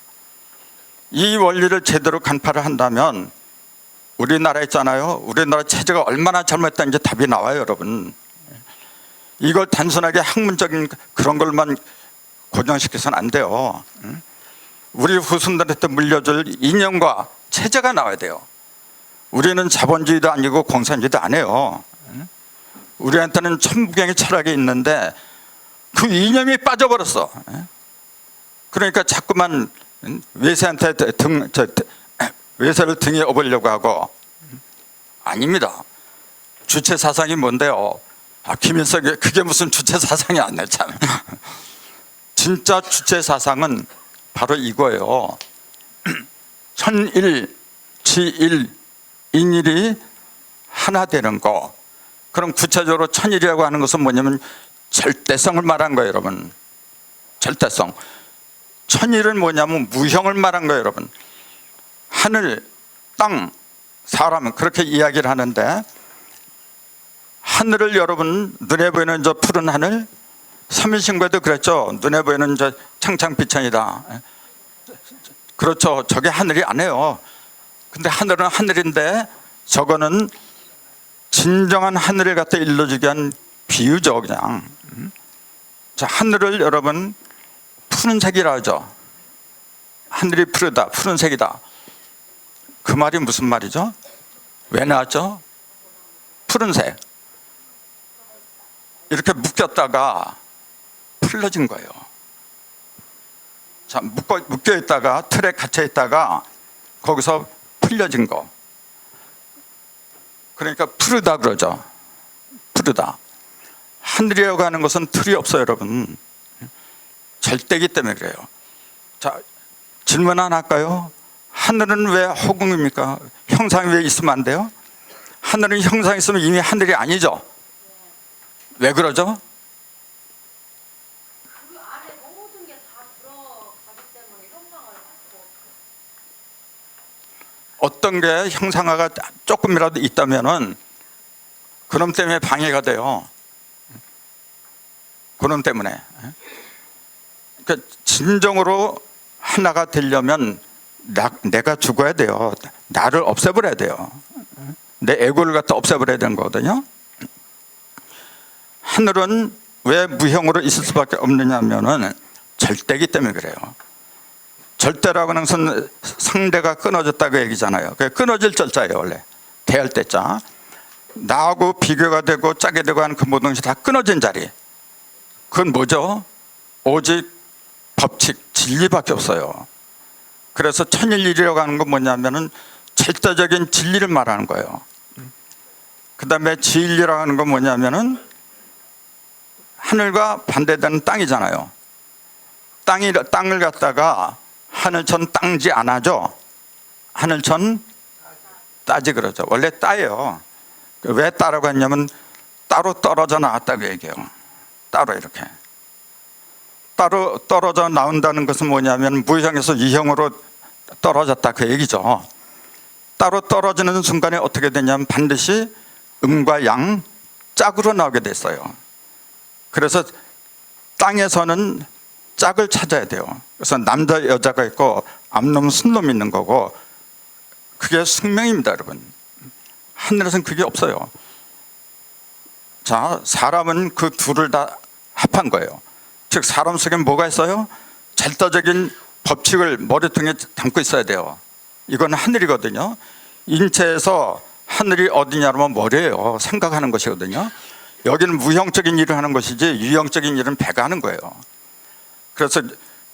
이 원리를 제대로 간파를 한다면, 우리나라 있잖아요. 우리나라 체제가 얼마나 잘못됐는지 답이 나와요, 여러분. 이걸 단순하게 학문적인 그런 걸만 고정시켜서는 안 돼요. 우리 후손들한테 물려줄 이념과 체제가 나와야 돼요. 우리는 자본주의도 아니고 공산주의도 아니에요. 우리한테는 천부경의 철학이 있는데 그 이념이 빠져버렸어. 그러니까 자꾸만 외세한테 외세를 등에 업으려고 하고. 아닙니다. 주체 사상이 뭔데요? 김일성이 그게 무슨 주체 사상이 안 돼, 참. 진짜 주체 사상은 바로 이거예요. 천일, 지일, 인일이 하나 되는 거. 그럼 구체적으로 천일이라고 하는 것은 뭐냐면 절대성을 말한 거예요, 여러분. 절대성. 천일은 뭐냐면 무형을 말한 거예요, 여러분. 하늘, 땅, 사람, 그렇게 이야기를 하는데, 하늘을 여러분, 눈에 보이는 저 푸른 하늘, 삼일신고에도 그랬죠. 눈에 보이는 저 창창비천이다. 그렇죠. 저게 하늘이 아니에요. 근데 하늘은 하늘인데 저거는 진정한 하늘을 갖다 일러주게 한 비유죠, 그냥. 자, 하늘을 여러분 푸른색이라 하죠. 하늘이 푸르다, 푸른색이다. 그 말이 무슨 말이죠? 왜 나왔죠? 푸른색. 이렇게 묶였다가 풀러진 거예요. 자, 묶여 있다가 틀에 갇혀 있다가 거기서 풀려진 거. 그러니까 푸르다 그러죠. 푸르다. 하늘이라고 하는 것은 틀이 없어요, 여러분. 절대기 때문에 그래요. 자, 질문 하나 할까요? 하늘은 왜 허공입니까? 형상이 왜 있으면 안 돼요? 하늘은 형상이 있으면 이미 하늘이 아니죠. 왜 그러죠? 그 안에 모든 게 다 들어가기 때문에 형상을 갖고. 어떤 게 형상화가 조금이라도 있다면은 그놈 때문에 방해가 돼요. 그놈 때문에. 그러니까 진정으로 하나가 되려면 내가 죽어야 돼요. 나를 없애버려야 돼요. 내 에고를 갖다 없애버려야 되는 거거든요. 하늘은 왜 무형으로 있을 수밖에 없느냐 하면은 절대기 때문에 그래요. 절대라고 하는 것은 상대가 끊어졌다고 얘기잖아요. 그게 끊어질 절자예요, 원래. 대할 때자. 나하고 비교가 되고 짜게 되고 하는 그 모든 것이 다 끊어진 자리. 그건 뭐죠? 오직 법칙, 진리밖에 없어요. 그래서 천일일이라고 하는 건 뭐냐면은 절대적인 진리를 말하는 거예요. 그다음에 지일이라고 하는 건 뭐냐면은 하늘과 반대되는 땅이잖아요. 땅을 갖다가 하늘천 땅지 안 하죠. 하늘천 따지 그러죠. 원래 따예요. 왜 따라고 했냐면 따로 떨어져 나왔다고 얘기해요. 따로 이렇게 따로 떨어져 나온다는 것은 뭐냐면 무형에서 유형으로 떨어졌다 그 얘기죠. 따로 떨어지는 순간에 어떻게 되냐면 반드시 음과 양 짝으로 나오게 됐어요. 그래서 땅에서는 짝을 찾아야 돼요. 그래서 남자 여자가 있고 암놈 순놈이 있는 거고 그게 숙명입니다, 여러분. 하늘에서는 그게 없어요. 자, 사람은 그 둘을 다 합한 거예요. 즉 사람 속에 뭐가 있어요? 절대적인 법칙을 머리통에 담고 있어야 돼요. 이건 하늘이거든요. 인체에서 하늘이 어디냐면 머리예요. 생각하는 것이거든요. 여기는 무형적인 일을 하는 것이지 유형적인 일은 배가 하는 거예요. 그래서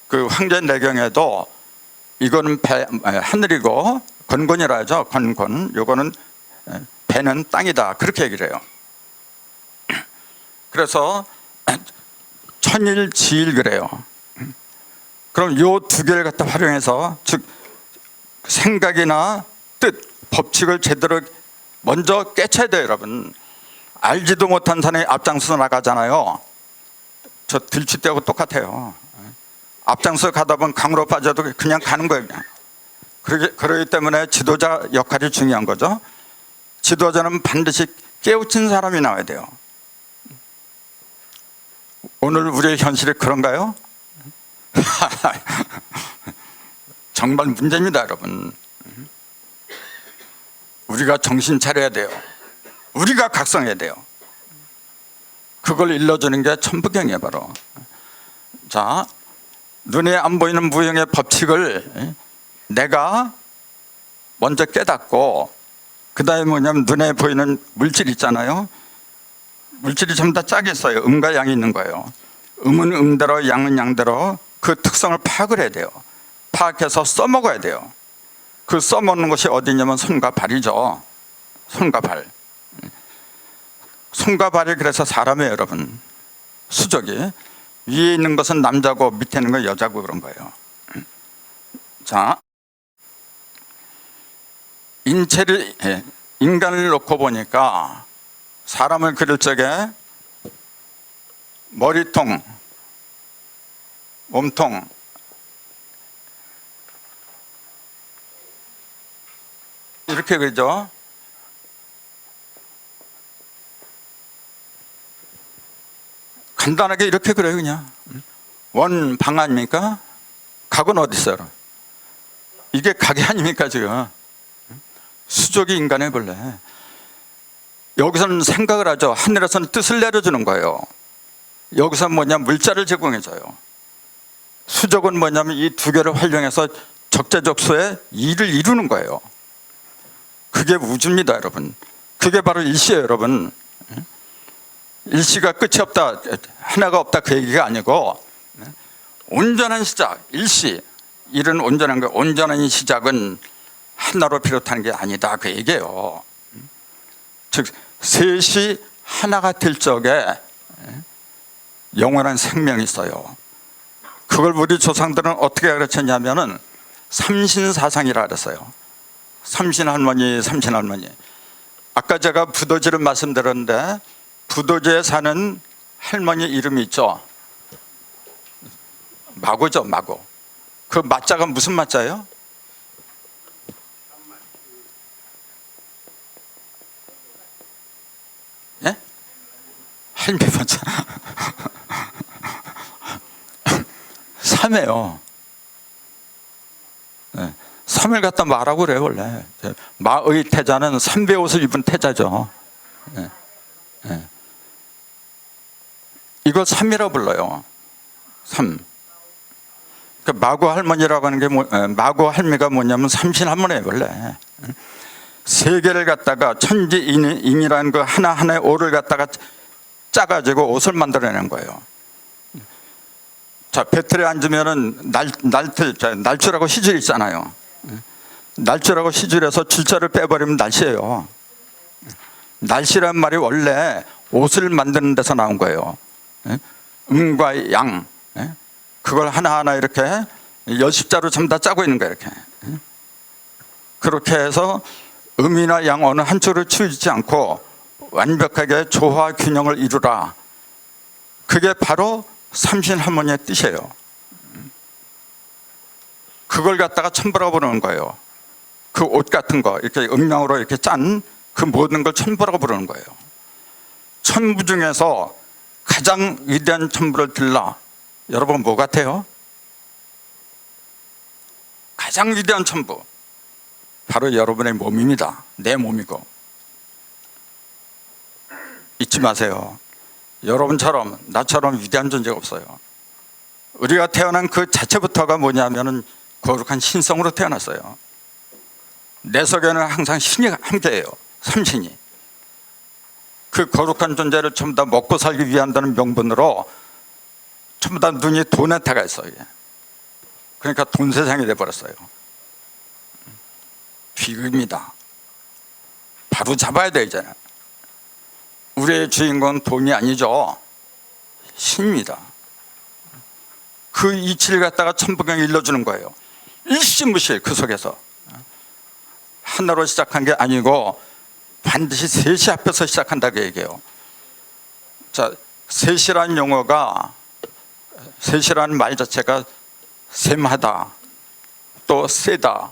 그 황제내경에도 이거는 하늘이고 건곤이라 하죠. 건곤. 요거는 배는 땅이다. 그렇게 얘기를 해요. 그래서 천일지일 그래요. 그럼 요 두 개를 갖다 활용해서 즉 생각이나 뜻, 법칙을 제대로 먼저 깨쳐야 돼요, 여러분. 알지도 못한 사람이 앞장서 나가잖아요. 저 들쥐떼하고 똑같아요. 앞장서 가다 보면 강으로 빠져도 그냥 가는 거예요. 그러기 때문에 지도자 역할이 중요한 거죠. 지도자는 반드시 깨우친 사람이 나와야 돼요. 오늘 우리의 현실이 그런가요? 정말 문제입니다, 여러분. 우리가 정신 차려야 돼요. 우리가 각성해야 돼요. 그걸 일러주는 게 천부경이에요, 바로. 자, 눈에 안 보이는 무형의 법칙을 내가 먼저 깨닫고 그 다음에 뭐냐면 눈에 보이는 물질 있잖아요. 물질이 전부 다 짝이 있어요. 음과 양이 있는 거예요. 음은 음대로 양은 양대로 그 특성을 파악을 해야 돼요. 파악해서 써먹어야 돼요. 그 써먹는 것이 어디냐면 손과 발이죠. 손과 발. 손과 발이 그래서 사람이에요, 여러분. 수족이. 위에 있는 것은 남자고 밑에 있는 건 여자고 그런 거예요. 자, 인간을 놓고 보니까 사람을 그릴 적에 머리통, 몸통, 이렇게 그리죠. 간단하게 이렇게 그래요, 그냥. 원방 아닙니까? 각은 어디 있어요? 이게 각이 아닙니까, 지금? 수족이 인간의 본래. 여기서는 생각을 하죠. 하늘에서는 뜻을 내려주는 거예요. 여기서 뭐냐, 물자를 제공해줘요. 수족은 뭐냐면 이 두 개를 활용해서 적재적소에 일을 이루는 거예요. 그게 우주입니다, 여러분. 그게 바로 일시예요, 여러분. 일시가 끝이 없다, 하나가 없다 그 얘기가 아니고 온전한 시작, 일시. 일은 온전한 거, 온전한 시작은 하나로 비롯하는 게 아니다 그 얘기예요. 즉 셋이 하나가 될 적에 영원한 생명이 있어요. 그걸 우리 조상들은 어떻게 가르쳤냐면은 삼신사상이라 그랬어요. 삼신할머니, 삼신할머니. 아까 제가 부도지를 말씀드렸는데 부도지에 사는 할머니 이름이 있죠. 마고죠, 마고. 그 마자가 무슨 마자예요? 예? 할미 마자. 삼이에요. 네. 삼을 갖다 마라고 그래요, 원래. 마의 태자는 삼배 옷을 입은 태자죠. 네. 네. 이거 삼이라고 불러요. 삼. 그 마고 할머니라고 하는 게 마고 할미가 뭐냐면 삼신할머니예요, 원래. 세 개를 갖다가 천지인이라는 그 하나하나의 오를 갖다가 짜가지고 옷을 만들어내는 거예요. 자, 배틀에 앉으면은 날줄하고 시줄 있잖아요. 날줄하고 시줄에서 줄자를 빼버리면 날씨예요. 날씨란 말이 원래 옷을 만드는 데서 나온 거예요. 음과 양, 그걸 하나하나 이렇게 열십자로 전부 다 짜고 있는 거예요. 이렇게. 그렇게 해서 음이나 양 어느 한쪽으로 치우치지 않고 완벽하게 조화 균형을 이루라. 그게 바로 삼신 할머니의 뜻이에요. 그걸 갖다가 천부라고 부르는 거예요. 그 옷 같은 거 이렇게 음양으로 이렇게 짠 그 모든 걸 천부라고 부르는 거예요. 천부 중에서 가장 위대한 천부를 들라. 여러분 뭐 같아요? 가장 위대한 천부 바로 여러분의 몸입니다. 내 몸이고. 잊지 마세요. 여러분처럼 나처럼 위대한 존재가 없어요. 우리가 태어난 그 자체부터가 뭐냐면은 거룩한 신성으로 태어났어요. 내 속에는 항상 신이 함께해요. 삼신이. 그 거룩한 존재를 전부 다 먹고 살기 위한다는 명분으로 전부 다 눈이 돈에 타가 있어요. 그러니까 돈 세상이 돼버렸어요. 비극입니다. 바로 잡아야 돼 이제는. 우리의 주인공은 돈이 아니죠. 신입니다. 그 이치를 갖다가 천부경에 일러주는 거예요. 일시무실 그 속에서. 하나로 시작한 게 아니고 반드시 셋이 합해서 시작한다고 얘기해요. 자, 셋이라는 용어가, 셋이라는 말 자체가 셈하다, 또 세다,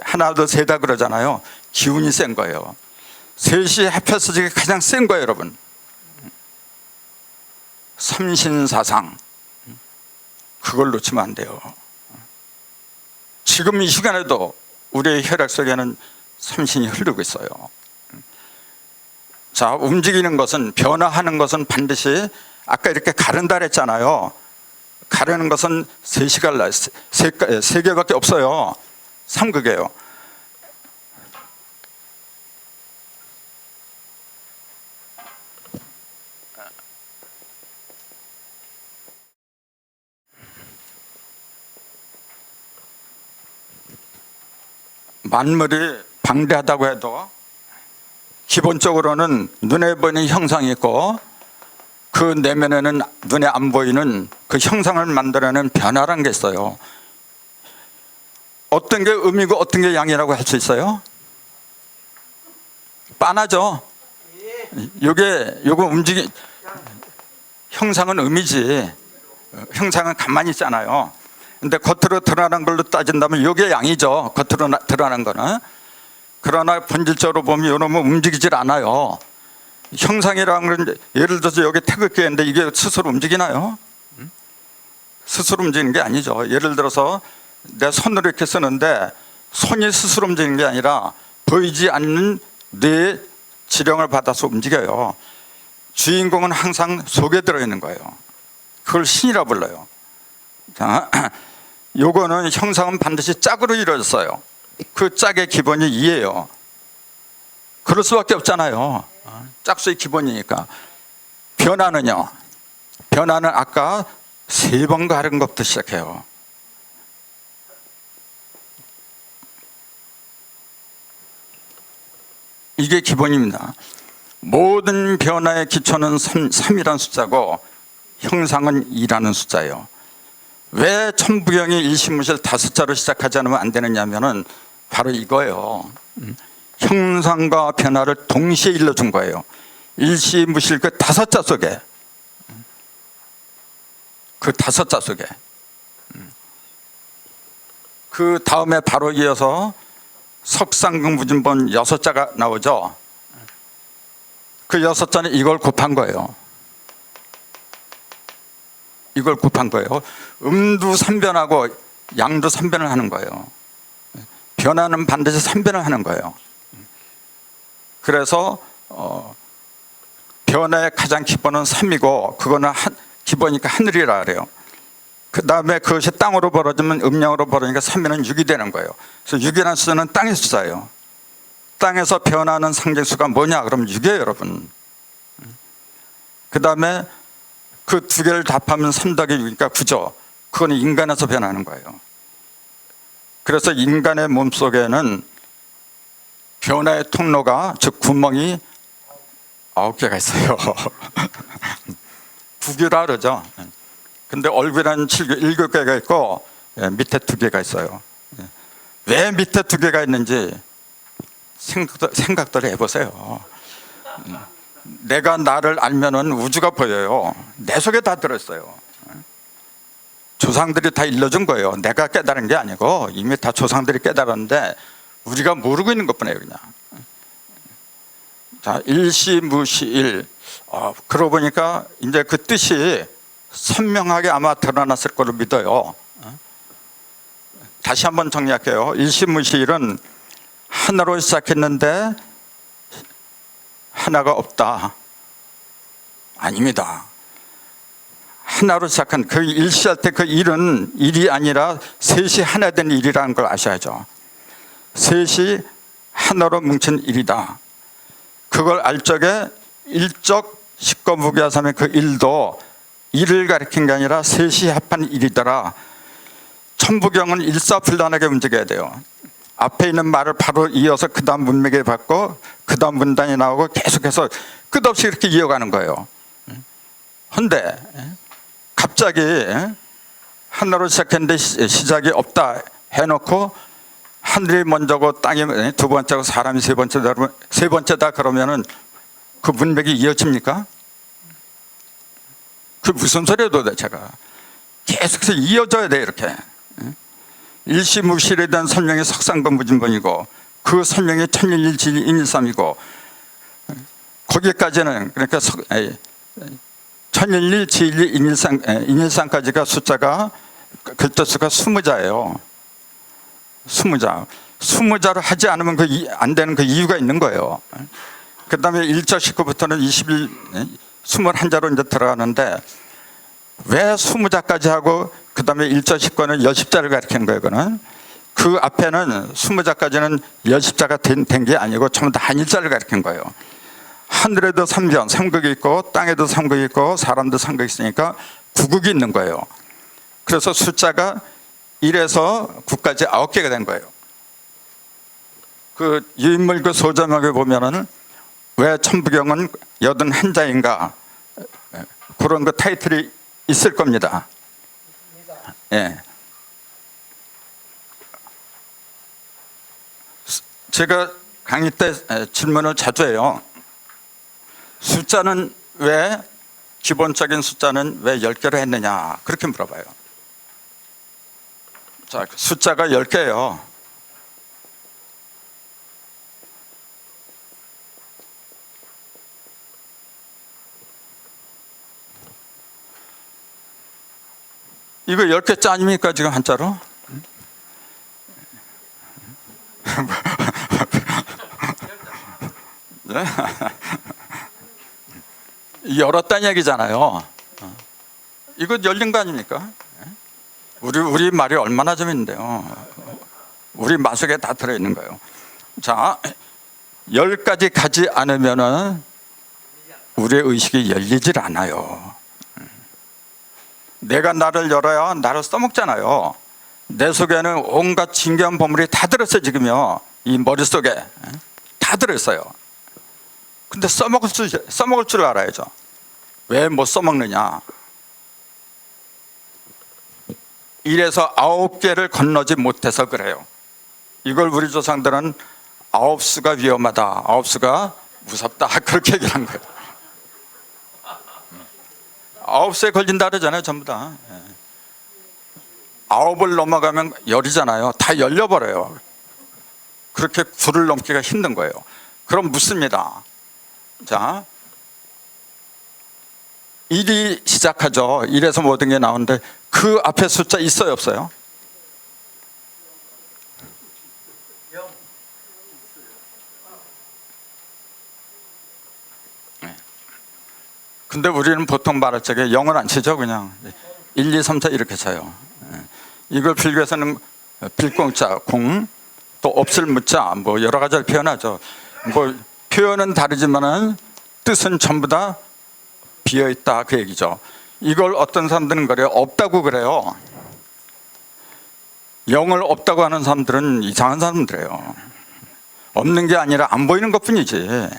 하나 더 세다 그러잖아요. 기운이 센 거예요. 셋이 합해서 지금 가장 센 거예요, 여러분. 삼신사상. 그걸 놓치면 안 돼요. 지금 이 시간에도 우리의 혈액 속에는 삼신이 흐르고 있어요. 자, 움직이는 것은, 변화하는 것은 반드시 아까 이렇게 가른다 그랬잖아요. 가르는 것은 세 개밖에 없어요. 삼극이에요. 만물이 방대하다고 해도 기본적으로는 눈에 보이는 형상이 있고 그 내면에는 눈에 안 보이는 그 형상을 만들어내는 변화라는 게 있어요. 어떤 게 음이고 어떤 게 양이라고 할 수 있어요? 빤하죠. 요거 형상은 음이지. 형상은 가만히 있잖아요. 근데 겉으로 드러나는 걸로 따진다면 이게 양이죠. 겉으로 드러나는 거는. 그러나 본질적으로 보면 이놈은 움직이질 않아요. 형상이라는 건 예를 들어서 여기 태극기인데 이게 스스로 움직이나요? 스스로 움직이는 게 아니죠. 예를 들어서 내 손으로 이렇게 쓰는데 손이 스스로 움직이는 게 아니라 보이지 않는 뇌의 지령을 받아서 움직여요. 주인공은 항상 속에 들어있는 거예요. 그걸 신이라 불러요. 자, 요거는 형상은 반드시 짝으로 이루어졌어요. 그 짝의 기본이 이예요. 그럴 수밖에 없잖아요. 짝수의 기본이니까. 변화는요. 변화는 아까 세 번 가른 것부터 시작해요. 이게 기본입니다. 모든 변화의 기초는 3이라는 숫자고 형상은 2라는 숫자예요. 왜 천부경이 일시무실 5자로 시작하지 않으면 안 되느냐면은 바로 이거예요. 형상과 변화를 동시에 일러준 거예요. 일시무실 그 5자 속에, 그 5자 속에. 그 다음에 바로 이어서 석상극무진본 6자가 나오죠. 그 6자는 이걸 곱한 거예요. 이걸 곱한 거예요. 음도 3변하고 양도 3변을 하는 거예요. 변화는 반드시 3변을 하는 거예요. 그래서 변화의 가장 기본은 3이고 그거는 기본이니까 하늘이라 그래요. 그 다음에 그것이 땅으로 벌어지면 음양으로 벌어지니까 3이는 6이 되는 거예요. 그래서 6이라는 숫자는 땅의 숫자예요. 땅에서 변화하는 상징수가 뭐냐 그러면 6이에요, 여러분. 그 다음에 그 두 개를 답하면 3 더하기 6이니까 9죠. 그거는 인간에서 변하는 거예요. 그래서 인간의 몸속에는 변화의 통로가, 즉 구멍이 9개가 있어요. 부규라 그러죠. 근데 얼굴에는 7개가 있고 밑에 2개가 있어요. 왜 밑에 2개가 있는지 생각들 해보세요. 내가 나를 알면은 우주가 보여요. 내 속에 다 들었어요. 조상들이 다 일러준 거예요. 내가 깨달은 게 아니고 이미 다 조상들이 깨달았는데 우리가 모르고 있는 것뿐이에요, 그냥. 자, 일시무시일. 그러고 보니까 이제 그 뜻이 선명하게 아마 드러났을 거로 믿어요. 다시 한번 정리할게요. 일시무시일은 하나로 시작했는데 하나가 없다. 아닙니다. 하나로 시작한 그 일시할 때 그 일은 일이 아니라 셋이 하나 된 일이라는 걸 아셔야죠. 셋이 하나로 뭉친 일이다. 그걸 알 적에 일적 식거무기하삼의 그 일도 일을 가리킨 게 아니라 셋이 합한 일이더라. 천부경은 일사불란하게 움직여야 돼요. 앞에 있는 말을 바로 이어서 그 다음 문맥에 받고 그 다음 문단이 나오고 계속해서 끝없이 이렇게 이어가는 거예요. 그런데 갑자기 하나로 시작했는데 시작이 없다 해놓고 하늘이 먼저고 땅이 두 번째고 사람이 세 번째다 그러면은 그 문맥이 이어집니까? 그 무슨 소리예요 도대체가? 계속해서 이어져야 돼 이렇게. 일시무실에 대한 설명이 석상건무진본이고 그 설명이 천일일지인일삼이고 거기까지는 그러니까 천일일 지일일 인일삼까지가 숫자가 글자수가 20자예요. 20자. 20자를 하지 않으면 안 되는 그 이유가 있는 거예요. 그 다음에 1자 식구부터는 21자로 이제 들어가는데 왜 20자까지 하고 그 다음에 1자 식구는 10자를 가리키는 거예요. 그거는 그 앞에는 20자까지는 10자가 된 게 아니고 전부 다 한일자를 가리킨 거예요. 하늘에도 삼극이 있고 땅에도 삼극이 있고 사람도 삼극이 있으니까 구극이 있는 거예요. 그래서 숫자가 1에서 9까지 9개가 된 거예요. 그 유인물 그 소자막에 보면은 왜 천부경은 81자인가 그런 그 타이틀이 있을 겁니다. 예. 제가 강의 때 질문을 자주 해요. 숫자는 왜 기본적인 숫자는 왜 10개로 했느냐 그렇게 물어봐요. 자, 숫자가 10개예요. 이거 10개짜 아닙니까 지금 한자로? 네? 열었다는 얘기잖아요. 이거 열린 거 아닙니까? 우리 말이 얼마나 재밌는데요. 우리 마속에 다 들어있는 거예요. 자, 10까지 가지 않으면은 우리의 의식이 열리질 않아요. 내가 나를 열어야 나를 써먹잖아요. 내 속에는 온갖 진귀한 보물이 다 들었어요 지금요. 이 머릿속에 다 들었어요. 근데 써먹을 줄 알아야죠. 왜 못 써먹느냐? 1에서 9개를 건너지 못해서 그래요. 이걸 우리 조상들은 9수가 위험하다, 9수가 무섭다 그렇게 얘기를 한 거예요. 9수에 걸린다 그러잖아요 전부 다. 9을 넘어가면 열이잖아요. 다 열려버려요. 그렇게 9를 넘기가 힘든 거예요. 그럼 묻습니다. 자, 1이 시작하죠. 1에서 모든 게 나오는데 그 앞에 숫자 있어요 없어요? 근데 우리는 보통 말할 적에 0을 안 치죠. 그냥 1, 2, 3, 4 이렇게 쳐요. 이걸 불교에서는 빌공자, 공, 또 없을 무자 뭐 여러 가지를 표현하죠. 뭐 표현은 다르지만은 뜻은 전부 다 비어있다 그 얘기죠. 이걸 어떤 사람들은 그래요. 없다고 그래요. 0을 없다고 하는 사람들은 이상한 사람들이에요. 없는 게 아니라 안 보이는 것뿐이지.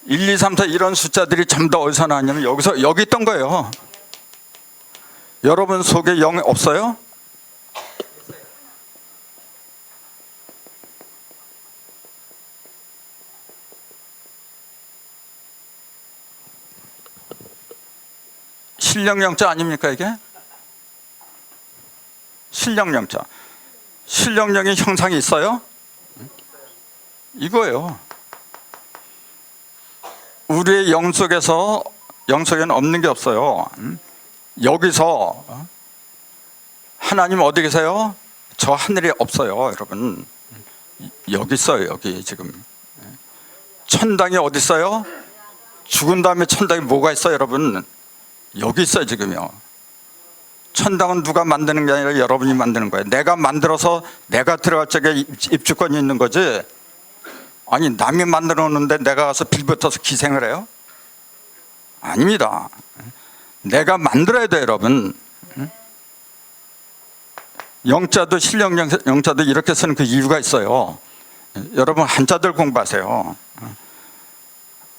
1, 2, 3, 4 이런 숫자들이 전부 다 어디서 나왔냐면 여기 있던 거예요. 여러분 속에 영 없어요? 신령영자 아닙니까 이게? 신령영자. 신령령의 형상이 있어요? 이거예요. 우리의 영 속에는 없는 게 없어요. 여기서 하나님 어디 계세요? 저 하늘에 없어요, 여러분. 여기 있어요, 여기 지금. 천당이 어디 있어요? 죽은 다음에 천당에 뭐가 있어요, 여러분? 여기 있어요, 지금요. 천당은 누가 만드는 게 아니라 여러분이 만드는 거예요. 내가 만들어서 내가 들어갈 적에 입주권이 있는 거지. 아니 남이 만들어 놓는데 내가 가서 빌붙어서 기생을 해요? 아닙니다. 내가 만들어야 돼요, 여러분. 영자도 신령영자도 이렇게 쓰는 그 이유가 있어요. 여러분 한자들 공부하세요.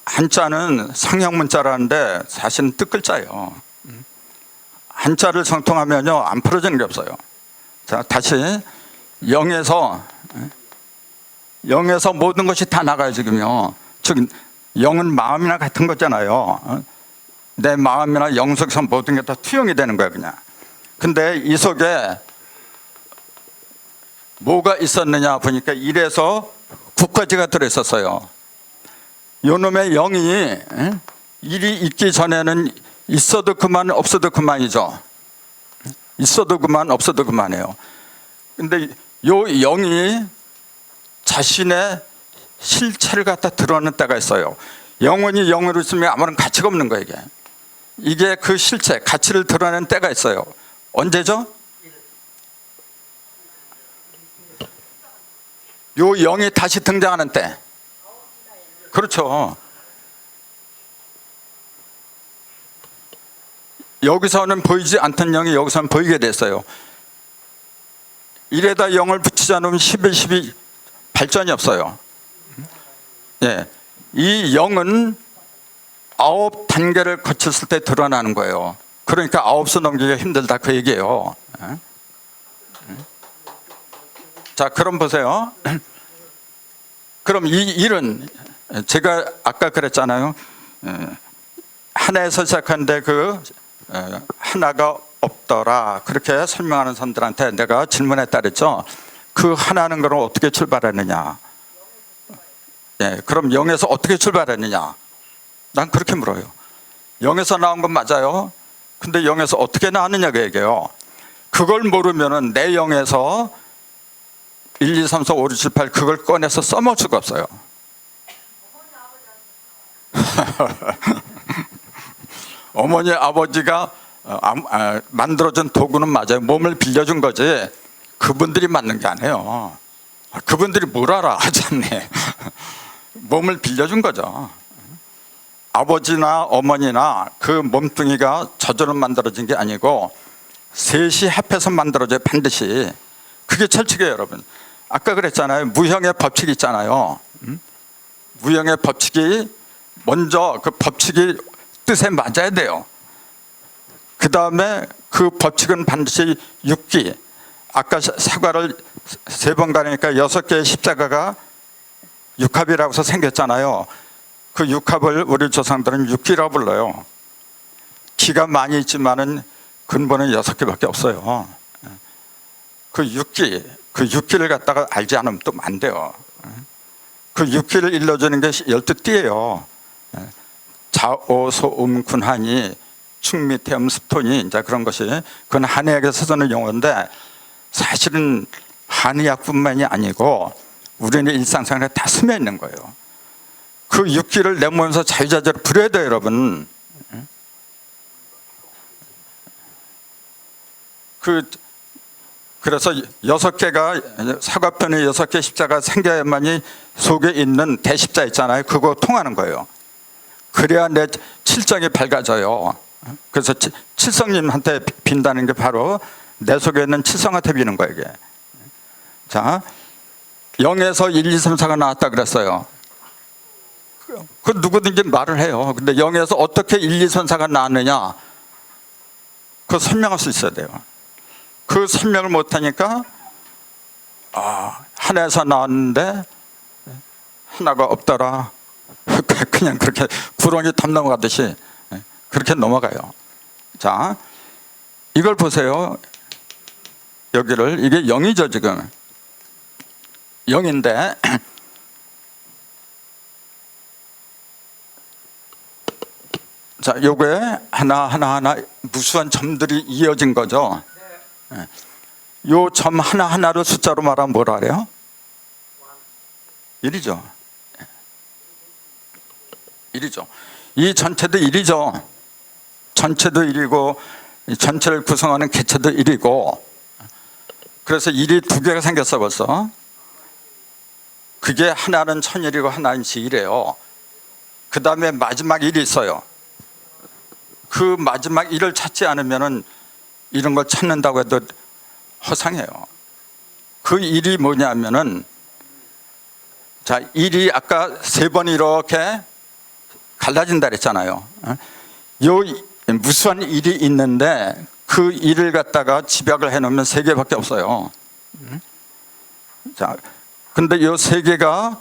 한자는 상형문자라는데 사실은 뜻글자예요. 한자를 성통하면요 안 풀어지는 게 없어요. 자, 다시 영에서 모든 것이 다 나가요, 지금요. 즉 영은 마음이나 같은 거잖아요. 내 마음이나 영 속에서 모든 게 다 투영이 되는 거예요, 그냥. 근데 이 속에 뭐가 있었느냐 보니까 1에서 9까지가 들어있었어요. 요놈의 영이 1이 있기 전에는 있어도 그만 없어도 그만이죠. 있어도 그만 없어도 그만이에요. 근데 요 영이 자신의 실체를 갖다 드러내는 때가 있어요. 영혼이 영으로 있으면 아무런 가치가 없는 거예요, 이게 그 실체, 가치를 드러내는 때가 있어요. 언제죠? 요 영이 다시 등장하는 때. 그렇죠. 여기서는 보이지 않던 영이 여기서는 보이게 됐어요. 1에다 0을 붙이지 않으면 11, 12 발전이 없어요. 예, 이 영은 9단계를 거쳤을 때 드러나는 거예요. 그러니까 9수 넘기기가 힘들다 그 얘기예요. 자, 그럼 보세요. 그럼 이 일은 제가 아까 그랬잖아요. 하나에서 시작하는데 그 하나가 없더라 그렇게 설명하는 사람들한테 내가 질문했다 그랬죠. 그 하나는 그럼 어떻게 출발했느냐? 예, 그럼 영에서 어떻게 출발했느냐? 난 그렇게 물어요. 영에서 나온 건 맞아요. 근데 영에서 어떻게 나왔느냐 그 얘기예요. 그걸 모르면은 내 영에서 1, 2, 3, 4, 5, 6, 7, 8 그걸 꺼내서 써먹을 수가 없어요. 어머니 아버지가 만들어준 도구는 맞아요. 몸을 빌려준 거지 그분들이 맞는 게 아니에요. 그분들이 뭘 알아. 참네. 몸을 빌려준 거죠. 아버지나 어머니나 그 몸뚱이가 저절로 만들어진 게 아니고 셋이 합해서 만들어져요, 반드시. 그게 철칙이에요, 여러분. 아까 그랬잖아요. 무형의 법칙이 있잖아요. 무형의 법칙이 먼저 그 법칙이 뜻에 맞아야 돼요. 그 다음에 그 법칙은 반드시 육기. 아까 사과를 3번 가니까 6개의 십자가가 육합이라고 해서 생겼잖아요. 그 육합을 우리 조상들은 육기라고 불러요. 기가 많이 있지만은 근본은 6개밖에 없어요. 그 육기를 갖다가 알지 않으면 또 안 돼요. 그 육기를 일러주는 게 12띠예요. 자오소음 군한이 충미태음 습톤이 이제 그런 것이 그건 한의학에서 쓰는 용어인데 사실은 한의학뿐만이 아니고 우리는 일상생활에 다 스며 있는 거예요. 그 육기를 내 몸에서 자유자재로 부려야 돼요, 여러분. 그래서 6개가 사과편에 6개 십자가 생겨야만이 속에 있는 대십자 있잖아요. 그거 통하는 거예요. 그래야 내 칠성이 밝아져요. 그래서 칠성님한테 빈다는 게 바로 내 속에 있는 칠성한테 비는 거예요, 이게. 자, 0에서 1, 2, 3, 4가 나왔다 그랬어요. 그 누구든지 말을 해요. 근데 0에서 어떻게 1, 2선사가 나왔느냐, 그거 설명할 수 있어야 돼요. 그 설명을 못하니까 하나에서 나왔는데 하나가 없더라, 그냥 그렇게 구렁이 탐 넘어가듯이 그렇게 넘어가요. 자, 이걸 보세요. 여기를, 이게 0이죠 지금. 0인데 자, 요게 하나 무수한 점들이 이어진 거죠. 요 점 하나하나를 숫자로 말하면 뭐라 그래요? 1이죠. 1이죠. 이 전체도 1이죠. 전체도 1이고 전체를 구성하는 개체도 1이고, 그래서 1이 두 개가 생겼어 벌써. 그게 하나는 천일이고 하나는 지일이에요. 그 다음에 마지막 1이 있어요. 그 마지막 1을 찾지 않으면은 이런 걸 찾는다고 해도 허상해요. 그 1이 뭐냐면은, 자, 1이 아까 세 번 이렇게 갈라진다 그랬잖아요. 요 무수한 1이 있는데 그 1을 갖다가 집약을 해놓으면 세 개밖에 없어요. 자, 근데 요 세 개가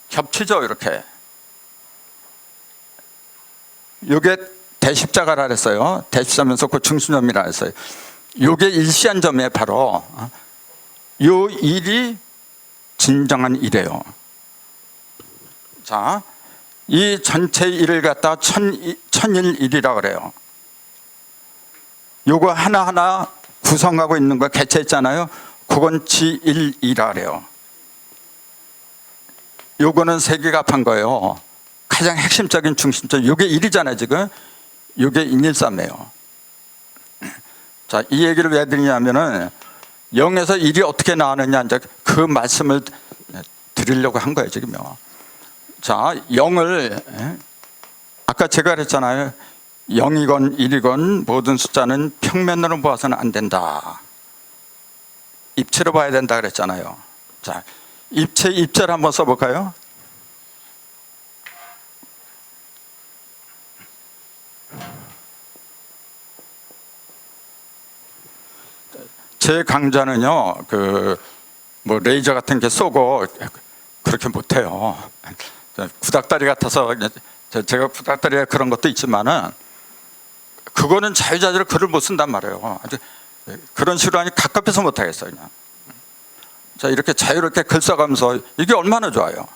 겹치죠 이렇게. 요게 대십자가라 그랬어요. 대십자면서 그 중심점이라 했어요. 요게 일시한 점에 바로 요 일이 진정한 일이에요. 자, 이 전체 일을 갖다 천일일이라고 그래요. 요거 하나하나 구성하고 있는 거 개체 있잖아요. 그건 지일이라 그래요. 요거는 세 개가 합한 거예요. 가장 핵심적인 중심점, 요게 1이잖아요 지금. 요게 113이에요. 자, 이 얘기를 왜 드리냐면은 0에서 1이 어떻게 나왔느냐, 이제 그 말씀을 드리려고 한 거예요 지금요. 자, 0을 아까 제가 그랬잖아요. 0이건 1이건 모든 숫자는 평면으로 보아서는 안 된다. 입체로 봐야 된다 그랬잖아요. 자, 입체를 한번 써볼까요? 제 강좌는요, 뭐 레이저 같은 게 쏘고 그렇게 못해요. 구닥다리 같아서, 제가 구닥다리가 그런 것도 있지만은 그거는 자유자재로 글을 못 쓴단 말이에요. 아주 그런 식으로 하니 갑갑해서 못하겠어요 그냥. 자, 이렇게 자유롭게 글 써가면서 이게 얼마나 좋아요.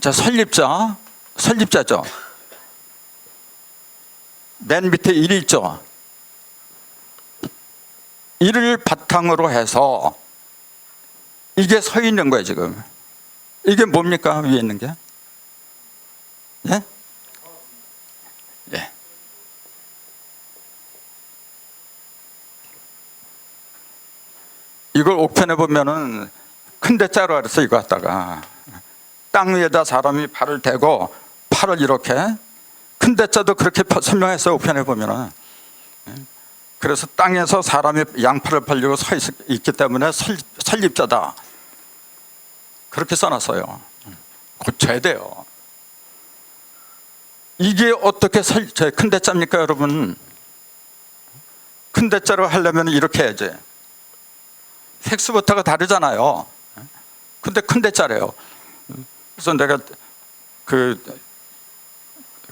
자, 설립자죠. 맨 밑에 1이 있죠. 1을 바탕으로 해서 이게 서 있는 거예요 지금. 이게 뭡니까 위에 있는 게? 예? 예. 이걸 옥편에 보면은 큰 대자로 알았어. 이거 갖다가 땅 위에다 사람이 발을 대고 팔을 이렇게, 큰 대자도 그렇게 설명했어요 옥편에 보면은. 그래서 땅에서 사람이 양팔을 벌리고 서 있기 때문에 설립자다, 그렇게 써놨어요. 고쳐야 돼요. 이게 어떻게 큰 대자입니까 여러분? 큰 대자로 하려면 이렇게 해야지. 획수부터가 다르잖아요. 근데 큰 대자래요. 그래서 내가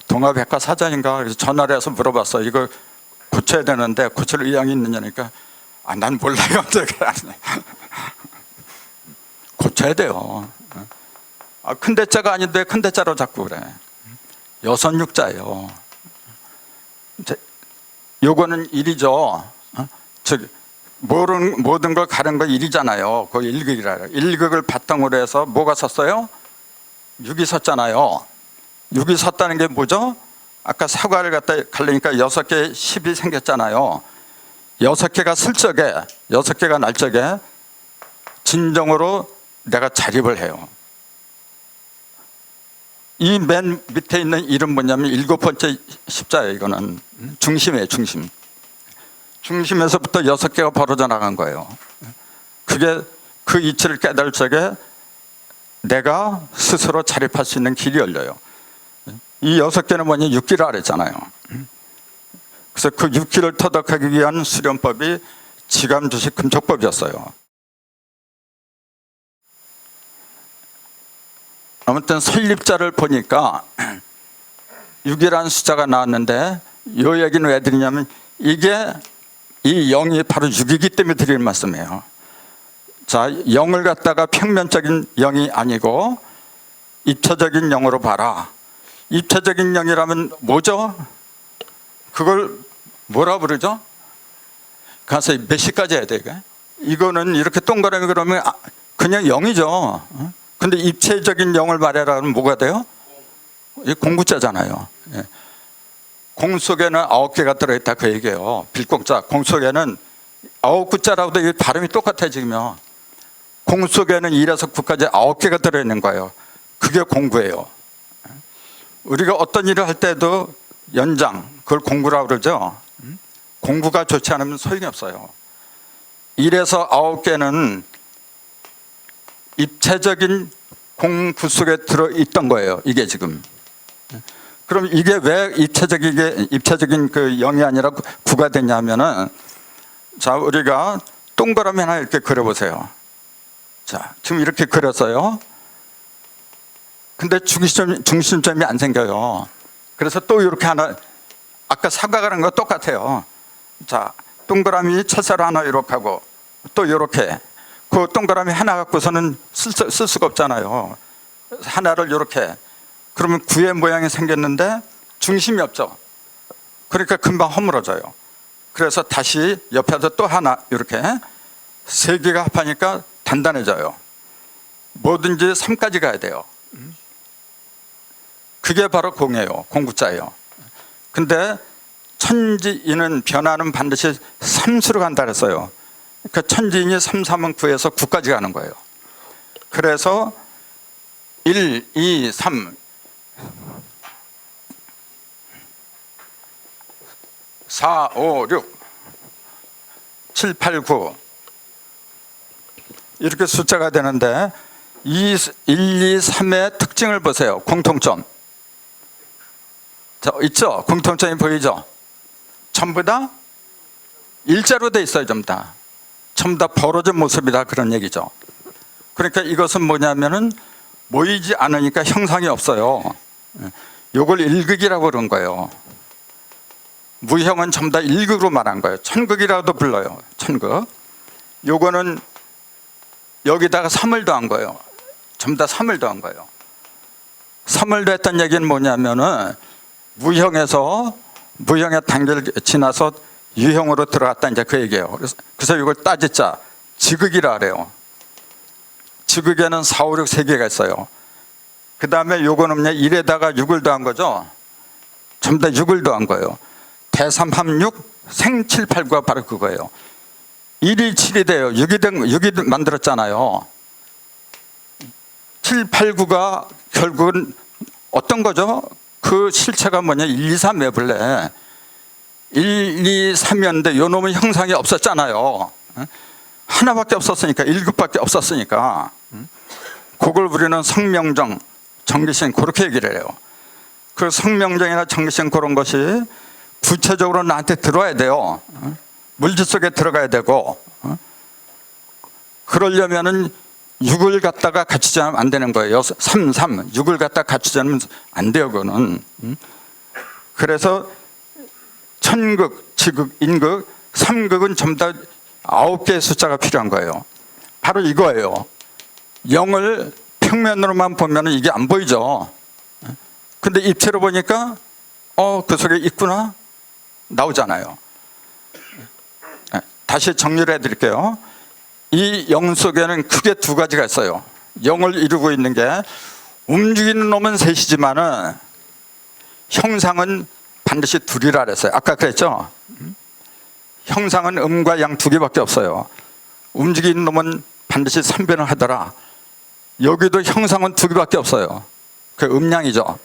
동아백과 사장인가 그래서 전화를 해서 물어봤어. 이거 고쳐야 되는데 고칠 의향이 있느냐니까 난 몰라요. 고쳐야 돼요. 큰 대자가 아닌데 큰 대자로 자꾸 그래. 여선육자예요. 요거는 1이죠. 즉 모든 걸 가른 거 1이잖아요. 그 1극이라. 1극을 바탕으로 해서 뭐가 섰어요? 6이 섰잖아요. 6이 섰다는 게 뭐죠? 아까 사과를 갖다 갈리니까 6개 10이 생겼잖아요. 6개가 슬 적에, 6개가 날 적에 진정으로 내가 자립을 해요. 이 맨 밑에 있는 일은 뭐냐면 7번째 십자예요. 이거는 중심이에요. 중심에서부터 6개가 벌어져 나간 거예요. 그게 그 이치를 깨달을 적에 내가 스스로 자립할 수 있는 길이 열려요. 이 6개는 뭐냐? 육기라 그랬잖아요. 그래서 그 육기를 터득하기 위한 수련법이 지감주식 금촉법이었어요. 아무튼 설립자를 보니까 6이라는 숫자가 나왔는데 이 얘기는 왜 드리냐면 이게 이 0이 바로 6이기 때문에 드리는 말씀이에요. 자, 0을 갖다가 평면적인 0이 아니고 입체적인 0으로 봐라. 입체적인 0이라면 뭐죠? 그걸 뭐라 부르죠? 가서 몇 시까지 해야 돼 이게? 이거는 이렇게 동그라미 그러면 그냥 0이죠. 근데 입체적인 0을 말해라 하면 뭐가 돼요? 이 공구자잖아요. 공 속에는 9개가 들어있다 그 얘기예요. 빌공자. 공 속에는 9구자라고도 이 발음이 똑같아요 지금요. 공 속에는 1에서 9까지 9개가 들어있는 거예요. 그게 공구예요. 우리가 어떤 일을 할 때도 연장, 그걸 공구라고 그러죠. 공구가 좋지 않으면 소용이 없어요. 1에서 9개는 입체적인 공구 속에 들어있던 거예요. 이게 지금. 그럼 이게 왜 입체적인 그 0이 아니라 9가 됐냐면은, 자, 우리가 동그라미 하나 이렇게 그려보세요. 자, 지금 이렇게 그렸어요. 근데 중심점이 안 생겨요. 그래서 또 이렇게 하나, 아까 사과 그린 거 똑같아요. 자, 동그라미 첫사로 하나 이렇게 하고 또 이렇게. 그 동그라미 하나 갖고서는 쓸 수가 없잖아요. 하나를 이렇게. 그러면 구의 모양이 생겼는데 중심이 없죠. 그러니까 금방 허물어져요. 그래서 다시 옆에서 또 하나 이렇게 3개가 합하니까 단단해져요. 뭐든지 3까지 가야 돼요. 그게 바로 공이에요. 공구자예요. 근데 천지인은 변화는 반드시 3수로 간다 그랬어요. 그러니까 천지인이 3, 3은 9에서 9까지 가는 거예요. 그래서 1, 2, 3 4, 5, 6 7, 8, 9 이렇게 숫자가 되는데 1, 2, 3의 특징을 보세요. 공통점. 자, 있죠? 공통점이 보이죠? 전부 다 일자로 돼 있어요. 전부 다 벌어진 모습이다 그런 얘기죠. 그러니까 이것은 뭐냐면은 모이지 않으니까 형상이 없어요. 요걸 일극이라고 그런 거예요. 무형은 전부 다 일극으로 말한 거예요. 천극이라고도 불러요. 천극. 요거는 여기다가 3을 더한 거예요. 전부 다 3을 더한 거예요. 3을 더했다는 얘기는 뭐냐면은 무형에서 무형의 단계를 지나서 유형으로 들어갔다 이제 그 얘기예요. 그래서 이걸 따지자 지극이라 그래요. 지극에는 4, 5, 6 3개가 있어요. 그 다음에 요거는 1에다가 6을 더한 거죠. 전부 다 6을 더한 거예요. 대삼합육 생 7, 8, 9가 바로 그거예요. 1이 7이 돼요. 6이 만들었잖아요. 7, 8, 9가 결국은 어떤 거죠? 그 실체가 뭐냐? 1, 2, 3 해볼래. 1, 2, 3이었는데 요 놈은 형상이 없었잖아요. 하나밖에 없었으니까, 1급밖에 없었으니까. 그걸 우리는 성명정, 정기신 그렇게 얘기를 해요. 그 성명정이나 정기신 그런 것이 구체적으로 나한테 들어와야 돼요. 물질 속에 들어가야 되고, 그러려면은 6을 갖다가 갖추지 않으면 안 되는 거예요. 3, 6을 갖다가 갖추지 않으면 안 돼요. 그거는. 그래서 천극, 지극, 인극, 삼극은 전부 다 9개의 숫자가 필요한 거예요. 바로 이거예요. 0을 평면으로만 보면 이게 안 보이죠. 근데 입체로 보니까 그 속에 있구나 나오잖아요. 다시 정리를 해드릴게요. 이 0 속에는 크게 2가지가 있어요. 0을 이루고 있는 게 움직이는 놈은 셋이지만은 형상은 반드시 둘이라 그랬어요. 아까 그랬죠? 형상은 음과 양 2개밖에 없어요. 움직이는 놈은 반드시 3변을 하더라. 여기도 형상은 2개밖에 없어요. 그 음양이죠.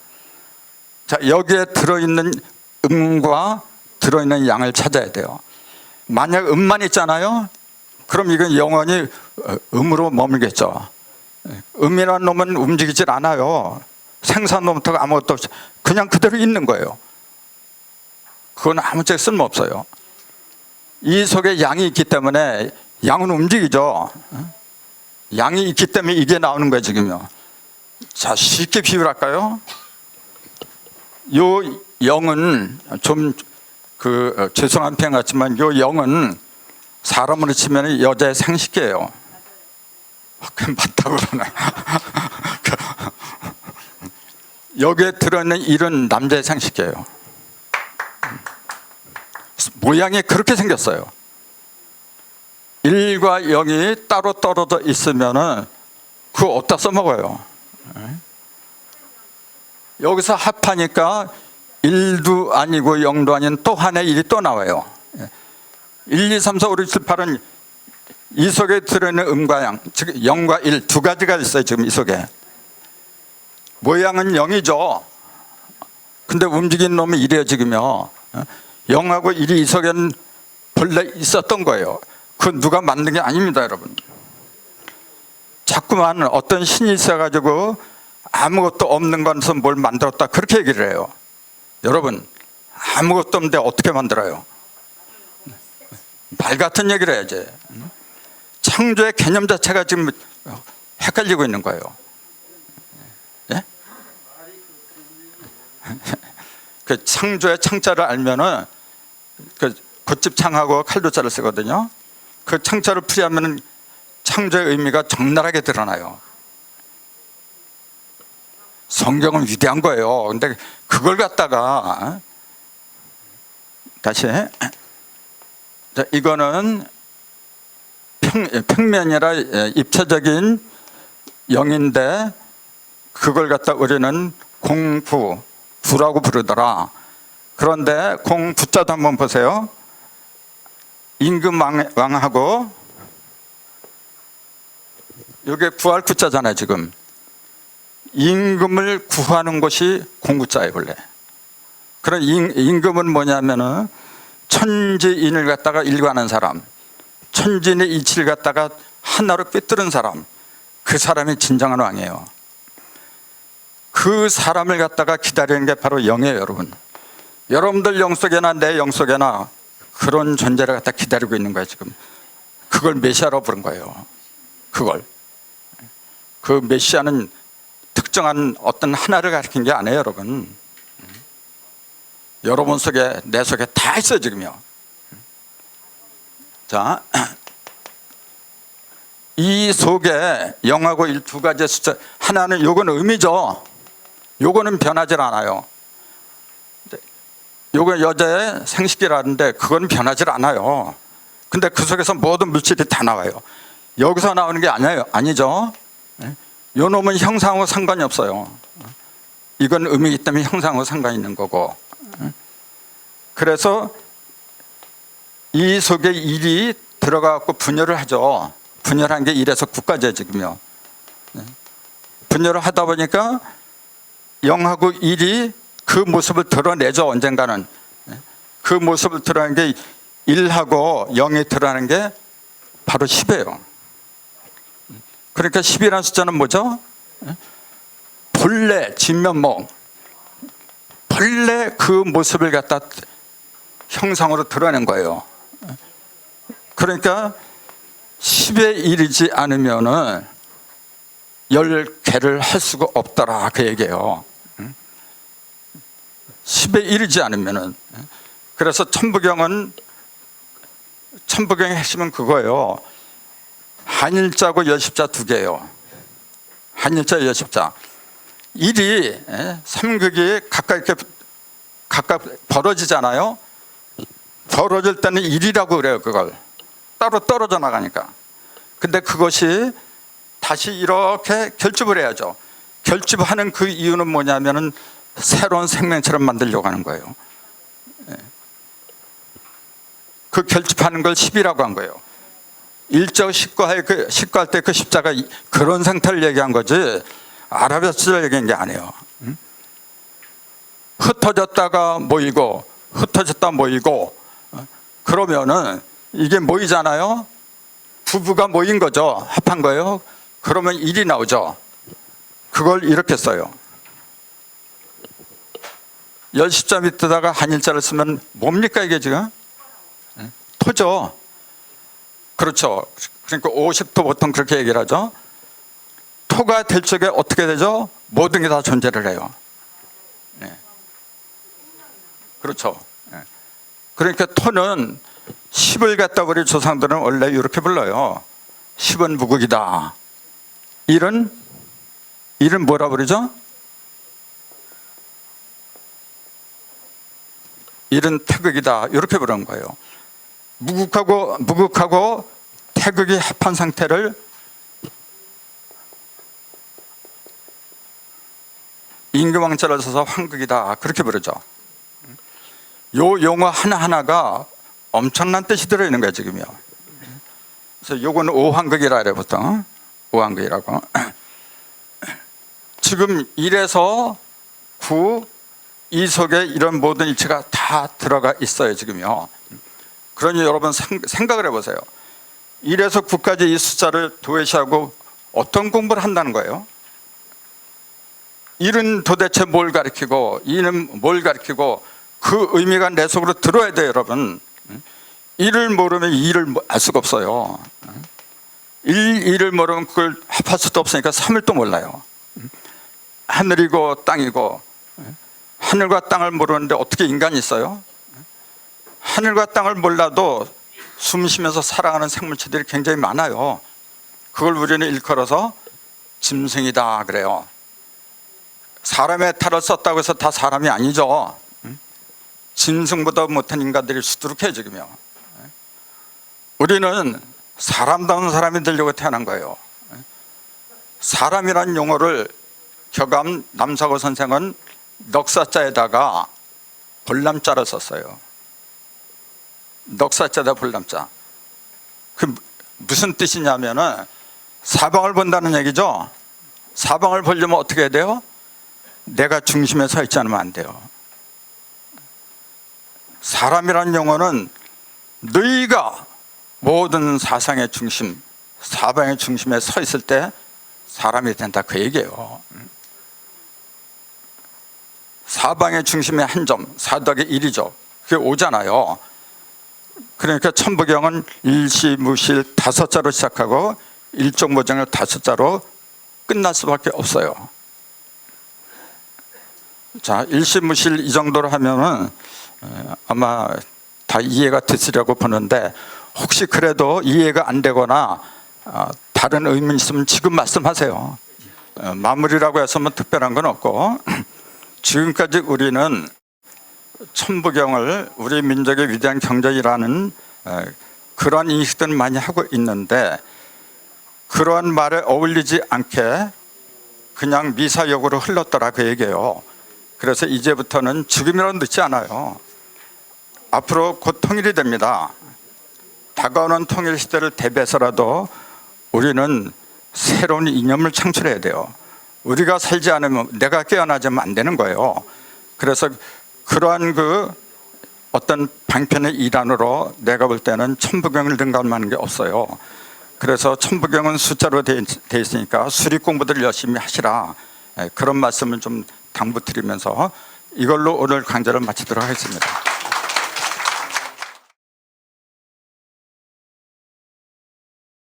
자, 여기에 들어있는 음과 들어있는 양을 찾아야 돼요. 만약 음만 있잖아요. 그럼 이건 영원히 음으로 머물겠죠. 은밀한 놈은 움직이질 않아요. 생산놈부터 아무것도 없이 그냥 그대로 있는 거예요. 그건 아무짝에 쓸모없어요. 이 속에 양이 있기 때문에 양은 움직이죠. 양이 있기 때문에 이게 나오는 거예요 지금요. 자, 쉽게 비유할까요? 요 영은 좀 죄송한 표현 같지만 요 영은 사람으로 치면 여자의 상식이에요. 그냥 맞다고 그러네. 여기에 들어있는 일은 남자의 상식이에요. 모양이 그렇게 생겼어요. 1과 0이 따로 떨어져 있으면은 그거 어디다 써먹어요. 여기서 합하니까 1도 아니고 0도 아닌 또 하나의 1이 또 나와요. 1, 2, 3, 4, 5, 6, 7, 8은 이 속에 들어있는 음과 양, 즉 0과 1 두 가지가 있어요 지금 이 속에. 모양은 0이죠. 근데 움직이는 놈이 1이에요 지금요. 0하고 1이 이 속에는 본래 있었던 거예요. 그건 누가 만든 게 아닙니다 여러분. 자꾸만 어떤 신이 있어가지고 아무것도 없는 것에서 뭘 만들었다 그렇게 얘기를 해요. 여러분, 아무것도 없는데 어떻게 만들어요? 말 같은 얘기를 해야지. 창조의 개념 자체가 지금 헷갈리고 있는 거예요. 예? 그 창조의 창자를 알면은 그 곶집창하고 칼도자를 쓰거든요. 그 창자를 풀이하면은 창조의 의미가 적나라하게 드러나요. 성경은 위대한 거예요. 근데 그걸 갖다가 다시 자, 이거는 평면이라 입체적인 영인데 그걸 갖다 우리는 공부라고 부르더라. 그런데 공부자도 한번 보세요. 임금왕하고 이게 구할 구자잖아요 지금. 임금을 구하는 것이 공구자예요 원래. 그런 임금은 뭐냐면은 천지인을 갖다가 일관하는 사람, 천지인의 이치를 갖다가 하나로 꿰뚫은 사람, 그 사람이 진정한 왕이에요. 그 사람을 갖다가 기다리는 게 바로 영이에요 여러분. 여러분들 영 속에나 내 영 속에나 그런 존재를 갖다 기다리고 있는 거예요 지금. 그걸 메시아라고 부른 거예요. 그걸. 그 메시아는 특정한 어떤 하나를 가리킨 게 아니에요 여러분. 여러분 속에 내 속에 다 있어요 지금요. 자, 이 속에 0하고 1 두 가지 숫자, 하나는 요거는 의미죠. 요거는 변하질 않아요. 요거 여자의 상식이라는데 그건 변하질 않아요. 근데 그 속에서 모든 물질이 다 나와요. 여기서 나오는 게 아니죠. 요 놈은 형상하고 상관이 없어요. 이건 의미이기 때문에 형상하고 상관이 있는 거고. 그래서 이 속에 1이 들어가고 분열을 하죠. 분열한 게 1에서 9까지예요 지금요. 분열을 하다 보니까 0하고 1이 그 모습을 드러내죠 언젠가는. 그 모습을 드러내는 게 1하고 0이 드러나는 게 바로 10이에요. 그러니까 10이라는 숫자는 뭐죠? 본래 진면목, 본래 그 모습을 갖다 형상으로 드러낸 거예요. 그러니까 10의 1이지 않으면은 10개를 할 수가 없더라 그 얘기예요. 10의 1이지 않으면은. 그래서 천부경의 핵심은 그거예요. 한일자고 여십자 두 개예요. 한일자 여십자. 1이 삼극이 각각 벌어지잖아요. 벌어질 때는 1이라고 그래요. 그걸 따로 떨어져 나가니까. 근데 그것이 다시 이렇게 결집을 해야죠. 결집하는 그 이유는 뭐냐면은 새로운 생명체를 만들려고 하는 거예요. 그 결집하는 걸 10이라고 한 거예요. 일적 식과할 때 그 십자가 그런 상태를 얘기한 거지 아라비아 수를 얘기한 게 아니에요. 흩어졌다가 모이고 흩어졌다 모이고 그러면은 이게 모이잖아요. 부부가 모인 거죠. 합한 거예요. 그러면 1이 나오죠. 그걸 이렇게 써요. 열십자 밑에다가 한일자를 쓰면 뭡니까 이게 지금? 토죠. 그렇죠. 그러니까 50도 보통 그렇게 얘기를 하죠. 토가 될 적에 어떻게 되죠? 모든 게 다 존재를 해요. 네. 그렇죠. 네. 그러니까 토는 10을 갖다 우리 조상들은 원래 이렇게 불러요. 10은 무극이다. 1은 뭐라 부르죠? 1은 태극이다. 이렇게 부르는 거예요. 무극하고 태극이 합한 상태를 임금왕자를 써서 황극이다. 그렇게 부르죠. 요 용어 하나하나가 엄청난 뜻이 들어있는 거예요, 지금요. 그래서 요거는 오황극이라 그래요, 보통. 오황극이라고. 지금 1에서 9, 이 속에 이런 모든 이치가 다 들어가 있어요, 지금요. 그러니 여러분 생각을 해보세요. 1에서 9까지 이 숫자를 도외시하고 어떤 공부를 한다는 거예요? 1은 도대체 뭘 가리키고 2는 뭘 가리키고 그 의미가 내 속으로 들어야 돼요, 여러분. 1을 모르면 2를 알 수가 없어요. 2를 모르면 그걸 합할 수도 없으니까 3을 또 몰라요. 하늘이고 땅이고, 하늘과 땅을 모르는데 어떻게 인간이 있어요? 하늘과 땅을 몰라도 숨 쉬면서 살아가는 생물체들이 굉장히 많아요. 그걸 우리는 일컬어서 짐승이다 그래요. 사람의 탈을 썼다고 해서 다 사람이 아니죠. 짐승보다 못한 인간들이 수두룩해요, 지금요. 우리는 사람다운 사람이 되려고 태어난 거예요. 사람이라는 용어를 격암 남사고 선생은 넉사자에다가 볼람자를 썼어요. 넉사자에다 볼람자. 그 무슨 뜻이냐면은 사방을 본다는 얘기죠. 사방을 보려면 어떻게 해야 돼요? 내가 중심에 서 있지 않으면 안 돼요. 사람이라는 용어는 너희가 모든 사상의 중심, 사방의 중심에 서 있을 때 사람이 된다, 그 얘기예요. 사방의 중심의 한 점, 4 더하기 1이죠. 그게 5잖아요. 그러니까 천부경은 일시무실 5자로 시작하고 일종모정을 5자로 끝날 수밖에 없어요. 자, 일시무실 이 정도로 하면은 아마 다 이해가 됐으려고 보는데, 혹시 그래도 이해가 안 되거나 다른 의미 있으면 지금 말씀하세요. 마무리라고 해서 뭐 특별한 건 없고, 지금까지 우리는 천부경을 우리 민족의 위대한 경전이라는 그러한 인식들을 많이 하고 있는데, 그러한 말에 어울리지 않게 그냥 미사역으로 흘렀더라, 그 얘기예요. 그래서 이제부터는 지금이라도 늦지 않아요. 앞으로 곧 통일이 됩니다. 다가오는 통일 시대를 대비해서라도 우리는 새로운 이념을 창출해야 돼요. 우리가 살지 않으면, 내가 깨어나자면 안 되는 거예요. 그래서 그러한 그 어떤 방편의 일환으로 내가 볼 때는 천부경을 등감하는 게 없어요. 그래서 천부경은 숫자로 돼 있으니까 수리 공부들 열심히 하시라, 그런 말씀을 좀 당부드리면서 이걸로 오늘 강좌를 마치도록 하겠습니다.